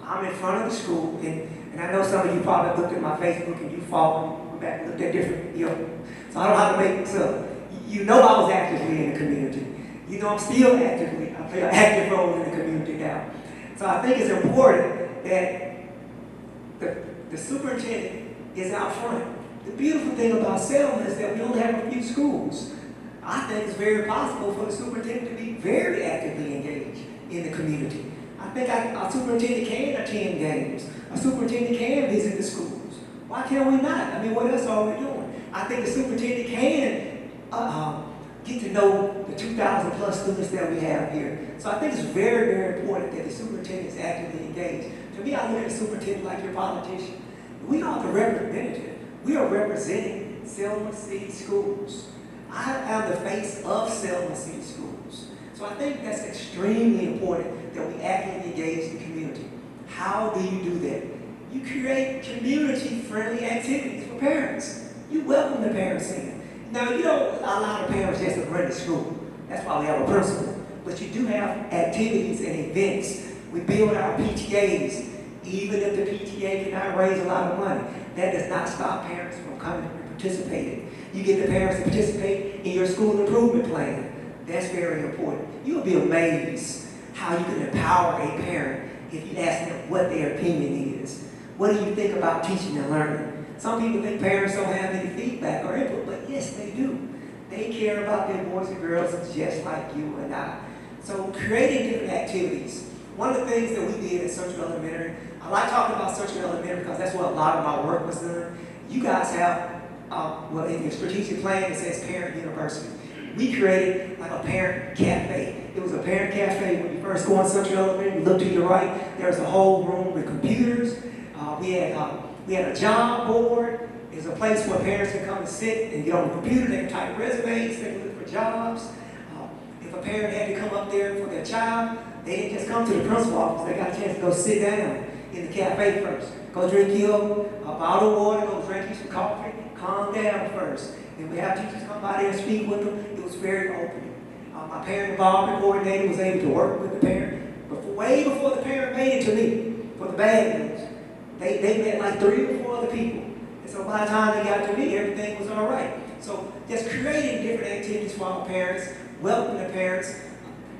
I'm in front of the school, and I know some of you probably looked at my Facebook and you followed me back and looked at different, so I don't have to make this up. You know I was actively in the community. You know I'm still I play an active role in the community now. So I think it's important that the superintendent is out front. The beautiful thing about Selma is that we only have a few schools. I think it's very possible for the superintendent to be very actively engaged in the community. I think our superintendent can attend games. A superintendent can visit the schools. Why can't we not? I mean, what else are we doing? I think the superintendent can get to know the 2,000 plus students that we have here. So I think it's very, very important that the superintendent is actively engaged. To me, I look at the superintendent like your politician. We are the representative. We are representing Selma City Schools. I am the face of Selma City Schools. So I think that's extremely important that we actively engage the community. How do you do that? You create community-friendly activities for parents. You welcome the parents in. Now, you don't allow the parents just to run to school. That's why we have a principal. But you do have activities and events. We build our PTAs. Even if the PTA cannot raise a lot of money, that does not stop parents from coming and participating. You get the parents to participate in your school improvement plan. That's very important. You'll be amazed how you can empower a parent if you ask them what their opinion is. What do you think about teaching and learning? Some people think parents don't have any feedback or input, but yes, they do. They care about their boys and girls just like you and I. So creating different activities. One of the things that we did at Central Elementary, I like talking about Central Elementary because that's where a lot of my work was done. You guys have, in your strategic plan, it says Parent University. We created like a parent cafe. It was a parent cafe when you first go on Central Elementary, you look to your right, there's a whole room with computers. We had a job board. It's a place where parents can come and sit and get on the computer. They can type resumes, they can look for jobs. If a parent had to come up there for their child, they didn't just come to the principal office. They got a chance to go sit down in the cafe first. Go drink you a bottle of water, go drink you some coffee, calm down first. And we have teachers come by there and speak with them. It was very open. My parent involvement coordinator was able to work with the parent. But way before the parent made it to me, for the bad news, they met like 3 or 4 other people. And so by the time they got to me, everything was all right. So just creating different activities for our parents, welcoming the parents.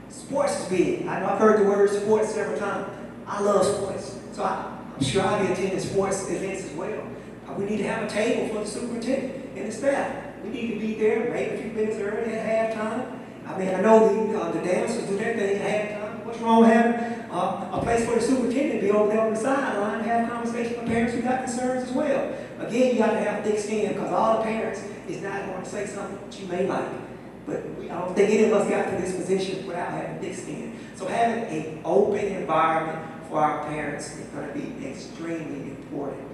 Sports is big. I know I've heard the word sports several times. I love sports. So I'm sure I'll be attending sports events as well. We need to have a table for the superintendent and the staff. We need to be there maybe a few minutes early at halftime. I mean, I know the dancers do their thing at halftime. What's wrong with having a place for the superintendent to be over there on the sideline and have conversations with parents who got concerns as well? Again, you got to have thick skin because all the parents is not going to say something that you may like. But I don't think any of us got to this position without having thick skin. So having an open environment for our parents is going to be extremely important.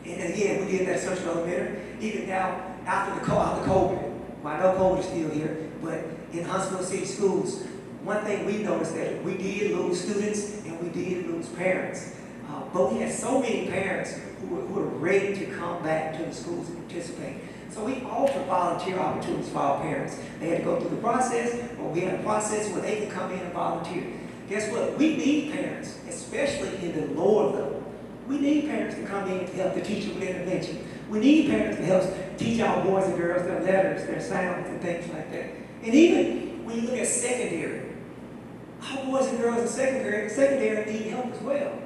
And again, we did that Central Elementary. Even now, after COVID, well, I know COVID is still here, but in Huntsville City Schools, one thing we noticed that we did lose students and we did lose parents. But we had so many parents who were ready to come back to the schools and participate. So we offered volunteer opportunities for our parents. They had to go through the process, or we had a process where they could come in and volunteer. Guess what? We need parents, especially in the lower level. We need parents to come in to help the teacher with intervention. We need parents to help teach our boys and girls their letters, their sounds, and things like that. And even when you look at secondary, our boys and girls in secondary need help as well.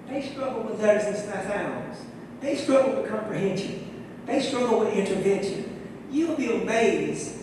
They struggle with letters and sounds. They struggle with comprehension. They struggle with intervention. You'll be amazed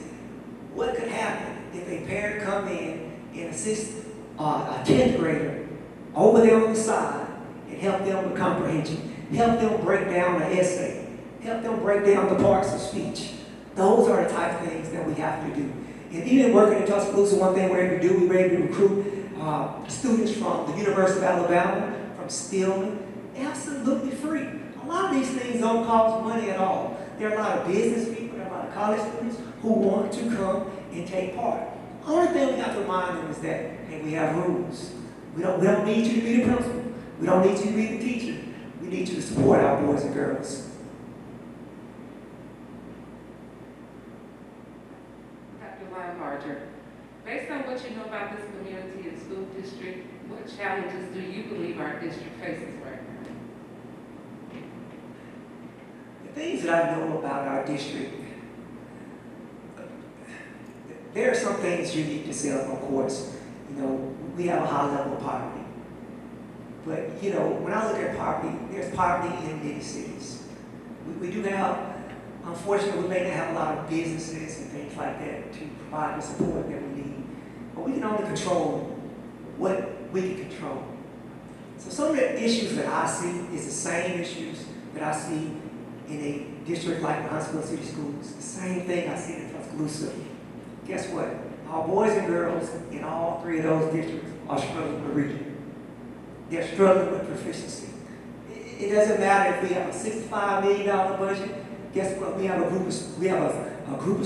what could happen if a parent come in and assist a 10th grader over there on the side and help them with comprehension, help them break down an essay, help them break down the parts of speech. Those are the type of things that we have to do. And even working in Tuscaloosa, one thing we're able to do, we're able to recruit students from the University of Alabama, from Stillman, absolutely free. A lot of these things don't cost money at all. There are a lot of business people, there are a lot of college students who want to come and take part. The only thing we have to remind them is that, hey, we have rules. We don't need you to be the principal. We don't need you to be the teacher. We need you to support our boys and girls. Dr. LineBarger, based on what you know about this community and school district, what challenges do you believe our district faces right now? The things that I know about our district, there are some things unique to Selma, of course. You know, we have a high level of poverty. But, you know, when I look at poverty, there's poverty in many cities. We do have, unfortunately, we may not have a lot of businesses and things like that to provide the support that we need. But we can only control what we can control. So some of the issues that I see is the same issues that I see in a district like the Huntsville City Schools. The same thing I see in Tuscaloosa. Guess what? Our boys and girls in all three of those districts are struggling with reading. They're struggling with proficiency. It doesn't matter if we have a $65 million budget. Guess what? We have a group of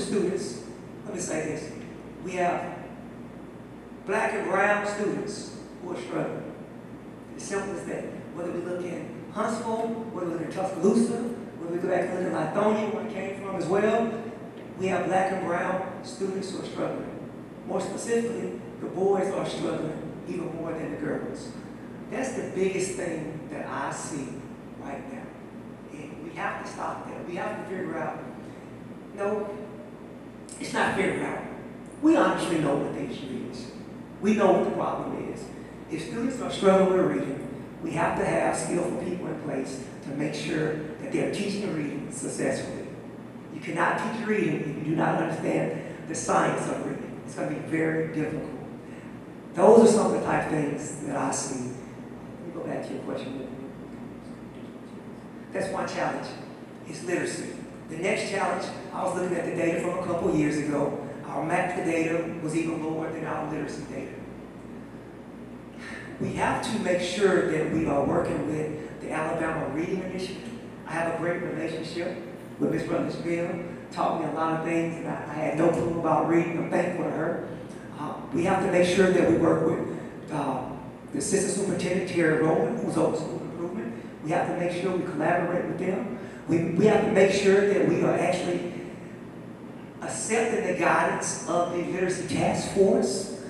students. Let me say this. We have black and brown students who are struggling. As simple as that. Whether we look in Huntsville, whether we look in Tuscaloosa, whether we go back and look at Lithonia, where I came from as well, we have black and brown students who are struggling. More specifically, the boys are struggling even more than the girls. That's the biggest thing that I see right now. And we have to stop that. We have to figure out, no, it's not figuring out. We honestly know what the issue is. We know what the problem is. If students are struggling with reading, we have to have skillful people in place to make sure that they're teaching reading successfully. You cannot teach reading if you do not understand the science of reading. It's going to be very difficult. Those are some of the type of things that I see. Let me go back to your question. That's one challenge. It's literacy. The next challenge, I was looking at the data from a couple years ago. Our math data was even lower than our literacy data. We have to make sure that we are working with the Alabama Reading Initiative. I have a great relationship with Ms. Rutledge-Bill, taught me a lot of things, and I had no clue about reading. I'm thankful to her. We have to make sure that we work with the Assistant Superintendent, Terry Rowland, who's over school improvement. We have to make sure we collaborate with them. We have to make sure that we are actually accepting the guidance of the Literacy Task Force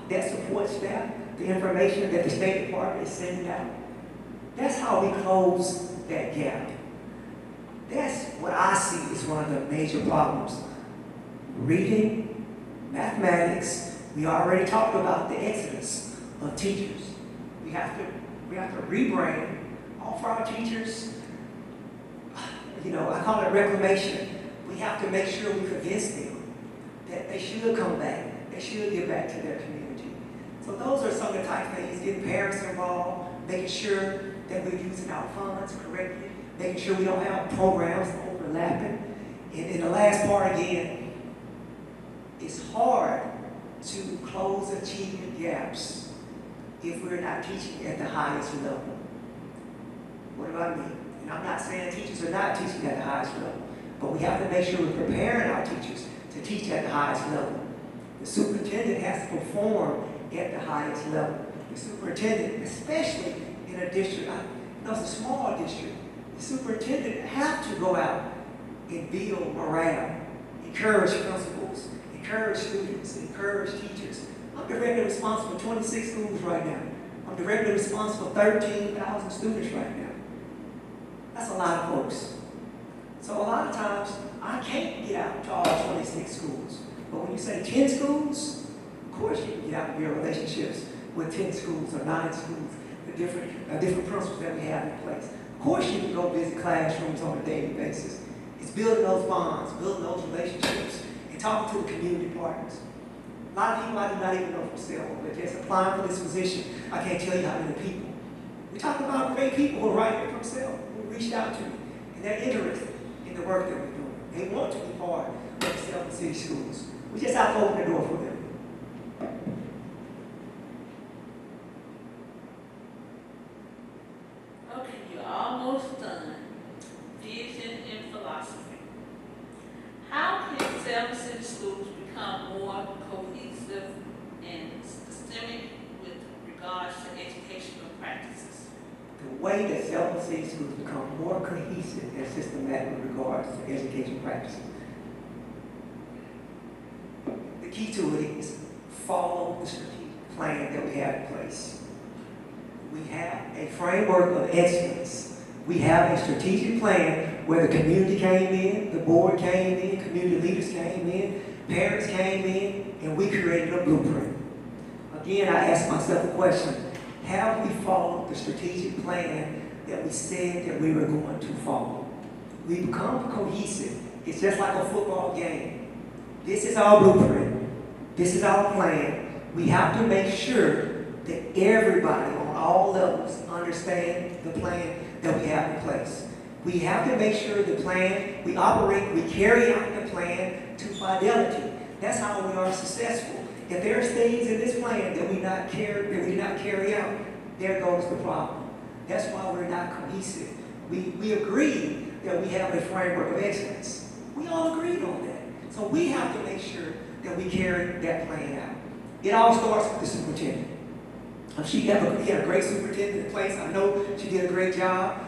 that supports staff, the information that the State Department is sending out. That's how we close that gap. That's what I see is one of the major problems. Reading, mathematics, we already talked about the exodus of teachers. We have to rebrand all for our teachers. You know, I call it reclamation. We have to make sure we convince them that they should come back, they should give back to their community. So those are some of the type of things, getting parents involved, making sure that we're using our funds correctly, making sure we don't have programs overlapping. And the last part again, it's hard to close achievement gaps if we're not teaching at the highest level. What do I mean? And I'm not saying teachers are not teaching at the highest level, but we have to make sure we're preparing our teachers to teach at the highest level. The superintendent has to perform at the highest level. The superintendent, especially in a district, it's a small district, the superintendent has to go out and build morale, encourage principals, encourage students, encourage teachers. I'm directly responsible for 26 schools right now. I'm directly responsible for 13,000 students right now. That's a lot of folks. So a lot of times, I can't get out to all 26 schools. But when you say 10 schools, of course you can get out and build relationships with 10 schools or 9 schools, the different principles that we have in place. Of course you can go visit classrooms on a daily basis. It's building those bonds, building those relationships, and talking to the community partners. A lot of people I do not even know from Selma, but just applying for this position, I can't tell you how many people. We talk about great people who are right here from Selma, who reached out to me, and they're interested in the work that we're doing. They want to be part of the Selma City Schools. We just have to open the door for them. Okay, you're almost done. Vision and philosophy. How can Selma City Schools become more cohesive and systemic with regards to educational practices? The way that Selma City Schools become more cohesive and systematic with regards to education practices, the key to it is follow the strategic plan that we have in place. We have a framework of excellence. We have a strategic plan where the community came in, the board came in, community leaders came in, parents came in, and we created a blueprint. Again, I ask myself a question. Have we followed the strategic plan that we said that we were going to follow? We become cohesive. It's just like a football game. This is our blueprint. This is our plan. We have to make sure that everybody on all levels understand the plan that we have in place. We have to make sure the plan, we carry out the plan to fidelity. That's how we are successful. If there's things in this plan that we do not carry out, there goes the problem. That's why we're not cohesive. We agree that we have a framework of excellence. We all agreed on that. So we have to make sure that we carry that plan out. It all starts with the superintendent. He had a great superintendent in place. I know she did a great job.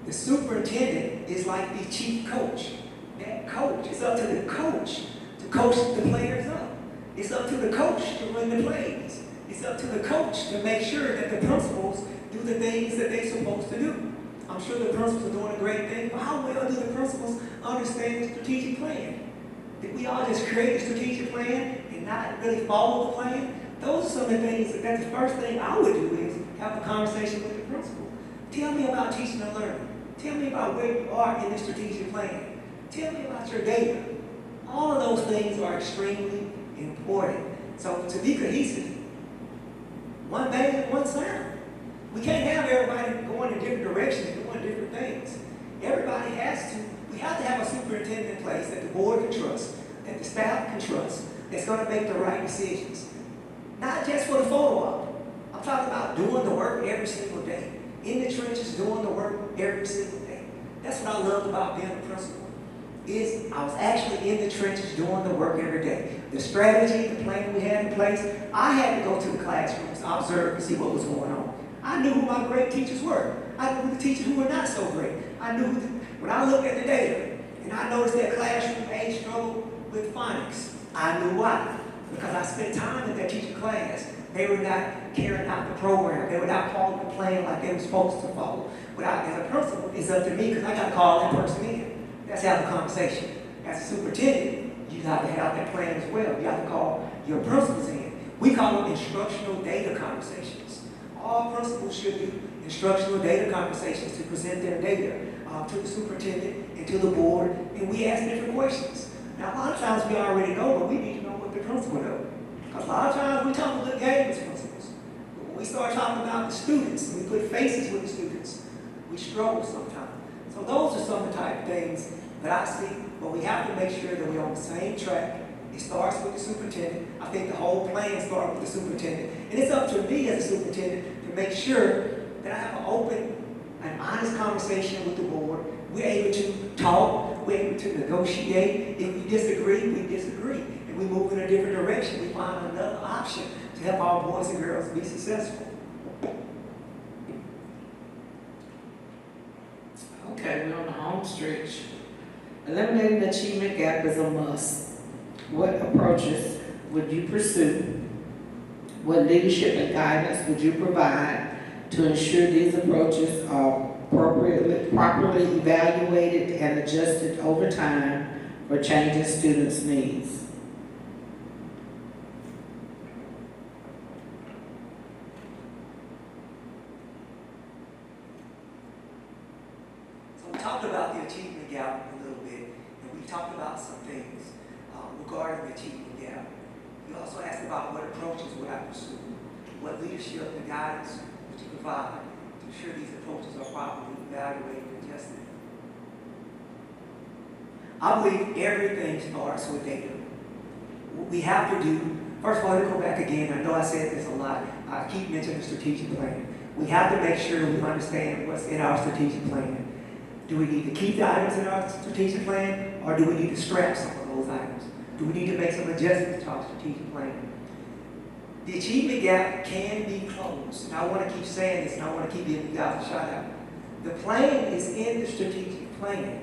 The superintendent is like the chief coach. That coach, it's up to the coach to coach the players up. It's up to the coach to run the plays. It's up to the coach to make sure that the principals do the things that they're supposed to do. I'm sure the principals are doing a great thing, but how well do the principals understand the strategic plan? Did we all just create a strategic plan and not really follow the plan? Those are some of the things, that's the first thing I would do is have a conversation with the principal. Tell me about teaching and learning. Tell me about where you are in the strategic plan. Tell me about your data. All of those things are extremely important. So to be cohesive, one band, one sound. We can't have everybody going in different directions, doing different things. Everybody we have to have a superintendent in place that the board can trust, that the staff can trust, that's going to make the right decisions. Not just for the photo op. I'm talking about doing the work every single day. In the trenches, doing the work every single day. That's what I loved about being a principal. I was actually in the trenches doing the work every day. The strategy, the plan we had in place, I had to go to the classrooms, observe, and see what was going on. I knew who my great teachers were. I knew who the teachers who were not so great. I knew when I looked at the data, and I noticed that classroom A struggled with phonics, I knew why. Because I spent time in that teacher class. They were not carrying out the program. They were not following the plan like they were supposed to follow. As a principal, it's up to me because I got to call that person in. Let's have a conversation. As a superintendent, you have to have that plan as well. You have to call your principals in. We call them instructional data conversations. All principals should do instructional data conversations to present their data to the superintendent and to the board, and we ask different questions. Now, a lot of times we already know, but we need to know what the principal knows. Because a lot of times we talk a good game as principals. But when we start talking about the students, and we put faces with the students, we struggle sometimes. So those are some of the type of things that I see, but we have to make sure that we're on the same track. It starts with the superintendent. I think the whole plan starts with the superintendent. And it's up to me as a superintendent to make sure that I have an open and honest conversation with the board. We're able to talk, we're able to negotiate. If we disagree, we disagree. And we move in a different direction. We find another option to help our boys and girls be successful. Okay, we're on the home stretch. Eliminating the achievement gap is a must. What approaches would you pursue? What leadership and guidance would you provide to ensure these approaches are properly evaluated and adjusted over time for changing students' needs? So we talked about the achievement gap a little bit, and we talked about some things regarding the achievement gap. You also asked about what approaches would I pursue, what leadership and guidance would you provide to ensure these approaches are properly evaluated and adjusted. I believe everything starts with data. What we have to do, first of all, let me go back again. I know I said this a lot. I keep mentioning the strategic plan. We have to make sure we understand what's in our strategic plan. Do we need to keep the items in our strategic plan, or do we need to scrap some of those items? Do we need to make some adjustments to our strategic plan? The achievement gap can be closed. And I want to keep saying this, and I want to keep giving you guys a shout out. The plan is in the strategic plan.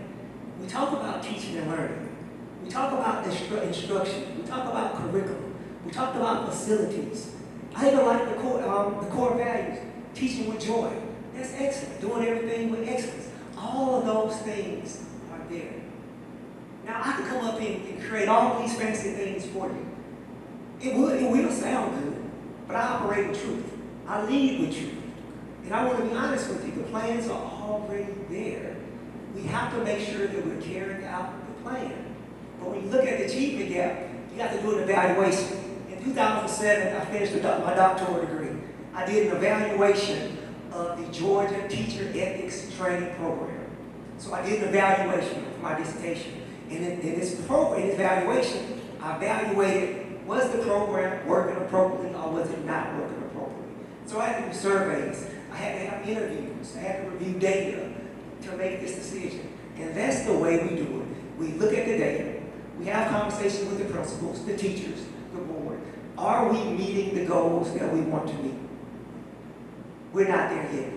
We talk about teaching and learning. We talk about instruction. We talk about curriculum. We talk about facilities. I even like the core values. Teaching with joy. That's excellent. Doing everything with excellence. All of those things are there. Now, I could come up and create all these fancy things for you. It will sound good, but I operate with truth. I lead with truth. And I want to be honest with you, the plans are already there. We have to make sure that we're carrying out the plan. But when you look at the achievement gap, you have to do an evaluation. In 2007, I finished my doctoral degree. I did an evaluation of the Georgia Teacher Ethics Training Program. So I did an evaluation for my dissertation. And in this evaluation, I evaluated, was the program working appropriately or was it not working appropriately? So I had to do surveys, I had to have interviews, I had to review data to make this decision. And that's the way we do it. We look at the data, we have conversations with the principals, the teachers, the board. Are we meeting the goals that we want to meet? We're not there yet.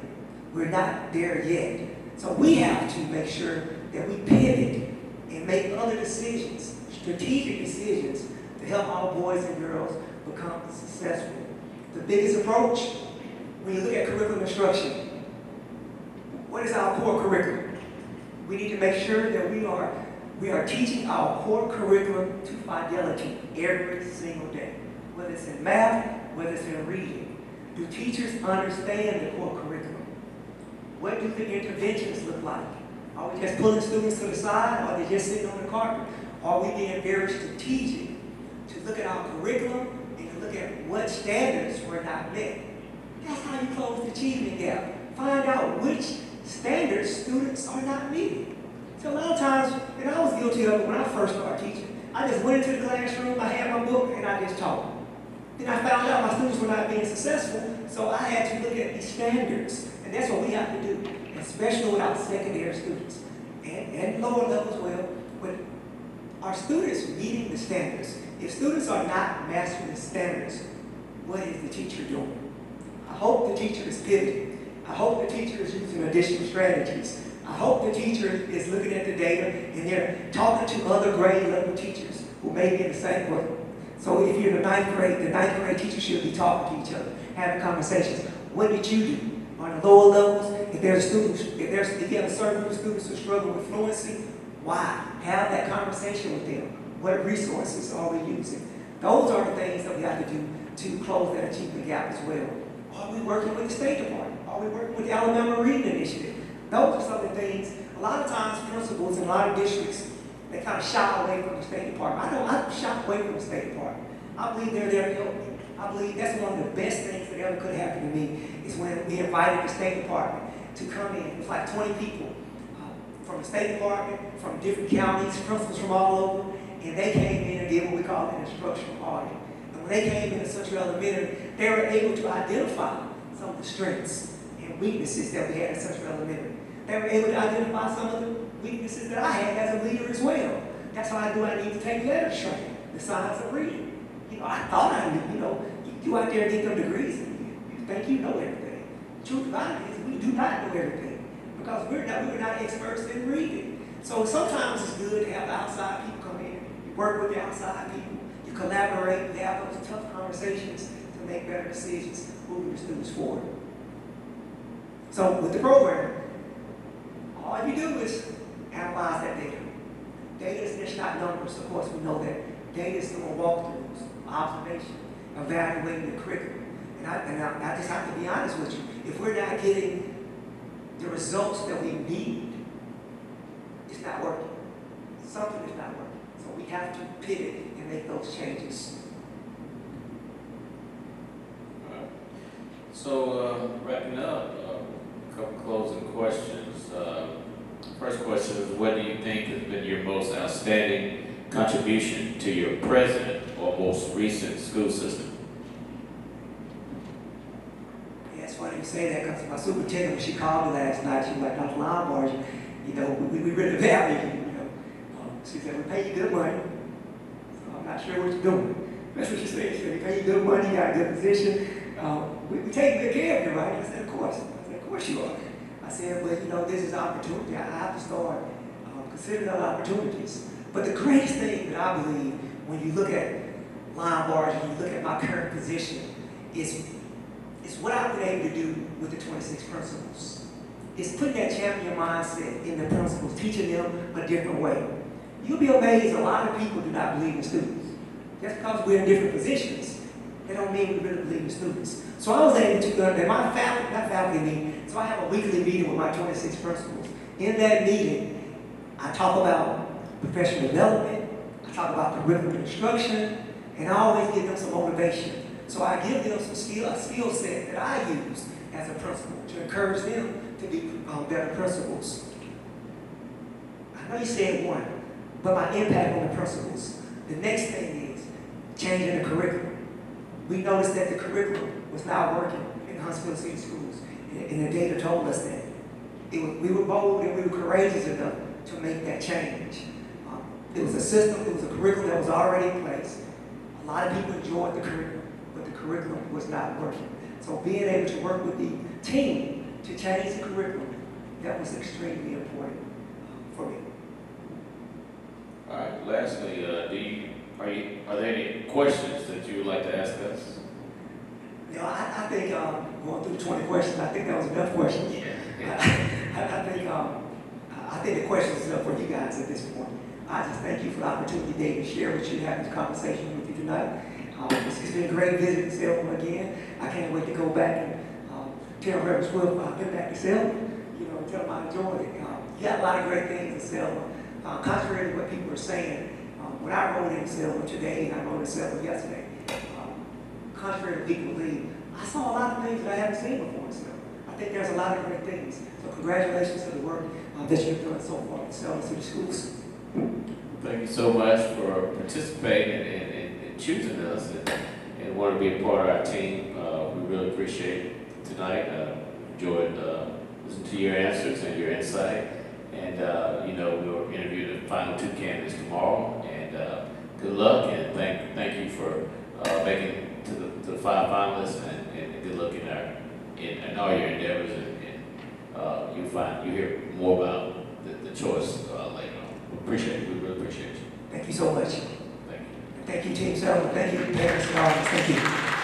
We're not there yet. So we have to make sure that we pivot and make other decisions, strategic decisions, to help our boys and girls become successful. The biggest approach, when you look at curriculum instruction, what is our core curriculum? We need to make sure that we are teaching our core curriculum to fidelity every single day, whether it's in math, whether it's in reading. Do teachers understand the core curriculum? What do the interventions look like? Are we just pulling students to the side, or are they just sitting on the carpet? Are we being very strategic to look at our curriculum and to look at what standards were not met? That's how you close the achievement gap. Find out which standards students are not meeting. So a lot of times, and I was guilty of it when I first started teaching, I just went into the classroom, I had my book, and I just taught. Then I found out my students were not being successful, so I had to look at these standards. And that's what we have to do, especially with our secondary students and lower level as well. But are students meeting the standards? If students are not mastering the standards, what is the teacher doing? I hope the teacher is pivoting. I hope the teacher is using additional strategies. I hope the teacher is looking at the data and they're talking to other grade level teachers who may be in the same way. So if you're in the ninth grade teacher should be talking to each other, having conversations. What did you do? On the lower levels, if you have a certain group of students who struggle with fluency, why? Have that conversation with them. What resources are we using? Those are the things that we have to do to close that achievement gap as well. Are we working with the State Department? Are we working with the Alabama Reading Initiative? Those are some of the things, a lot of times principals in a lot of districts, they kind of shy away from the State Department. I shy away from the State Department. I believe they're there to help me. I believe that's one of the best things that ever could happen to me is when we invited the State Department to come in. It was like 20 people from the State Department, from different counties, principals from all over, and they came in and did what we call an instructional audit. And when they came into Central Elementary, they were able to identify some of the strengths and weaknesses that we had in Central Elementary. They were able to identify some of the weaknesses that I had as a leader as well. That's why I need to take letters training, the science of reading. I thought I knew, you out there and get them degrees and you think you know everything. The truth about it is we do not know everything because we're not experts in reading. So sometimes it's good to have outside people come in, you work with the outside people, you collaborate, you have those tough conversations to make better decisions, moving the students forward. So with the program, all you do is analyze that data. Data is just not numbers. Of course, we know that data is doing walkthroughs, observation, evaluating the curriculum. And I just have to be honest with you. If we're not getting the results that we need, it's not working. Something is not working. So we have to pivot and make those changes. All right. So wrapping up, a couple closing questions. First question is, what do you think has been your most outstanding contribution to your present or most recent school system? Yeah, it's funny you say that because my superintendent, when she called me last night, she was like, Dr. LineBarger, we really value you, She said, we pay you good money, so I'm not sure what you're doing. That's what she said. She said, we pay you good money, you got a good position. We take good care of you, right? I said, of course. I said, of course you are. I said, well, this is an opportunity. I have to start considering other opportunities. But the greatest thing that I believe when you look at LineBarger, when you look at my current position, is what I've been able to do with the 26 principals. It's putting that champion mindset in the principals, teaching them a different way. You'll be amazed, a lot of people do not believe in students. Just because we're in different positions, that don't mean we really believe in students. So I was able to, in my faculty meeting, so I have a weekly meeting with my 26 principals. In that meeting, I talk about professional development, I talk about curriculum instruction, and I always give them some motivation. So I give them some a skill set that I use as a principal to encourage them to be better principals. I know you said one, but my impact on the principals. The next thing is changing the curriculum. We noticed that the curriculum was not working in Huntsville City Schools, and the data told us that. We were bold and we were courageous enough to make that change. It was a system, it was a curriculum that was already in place. A lot of people enjoyed the curriculum, but the curriculum was not working. So being able to work with the team to change the curriculum, that was extremely important for me. All right. Lastly, are there any questions that you would like to ask us? I think going through the 20 questions, I think that was enough questions. I think the questions is enough for you guys at this point. I just thank you for the opportunity today to share with you, have this conversation with you tonight. It's been great visiting Selma again. I can't wait to go back and tell Reverend Swift I've been back to Selma, tell them I enjoyed it. You got a lot of great things in Selma. Contrary to what people are saying, when I rode in Selma today and I rode in Selma yesterday, contrary to people believe, I saw a lot of things that I haven't seen before in Selma. I think there's a lot of great things. So congratulations to the work that you've done so far in Selma City Schools. Thank you so much for participating and choosing us and want to be a part of our team. We really appreciate it tonight. Enjoyed listening to your answers and your insight. And, we'll interview the final two candidates tomorrow. And good luck and thank you for making to the 5 finalists and good luck in all your endeavors. And you hear more about the choice later on. Appreciate it. We really appreciate you. Thank you so much. Thank you. Thank you, Team Selma. Thank you, parents and all. Thank you.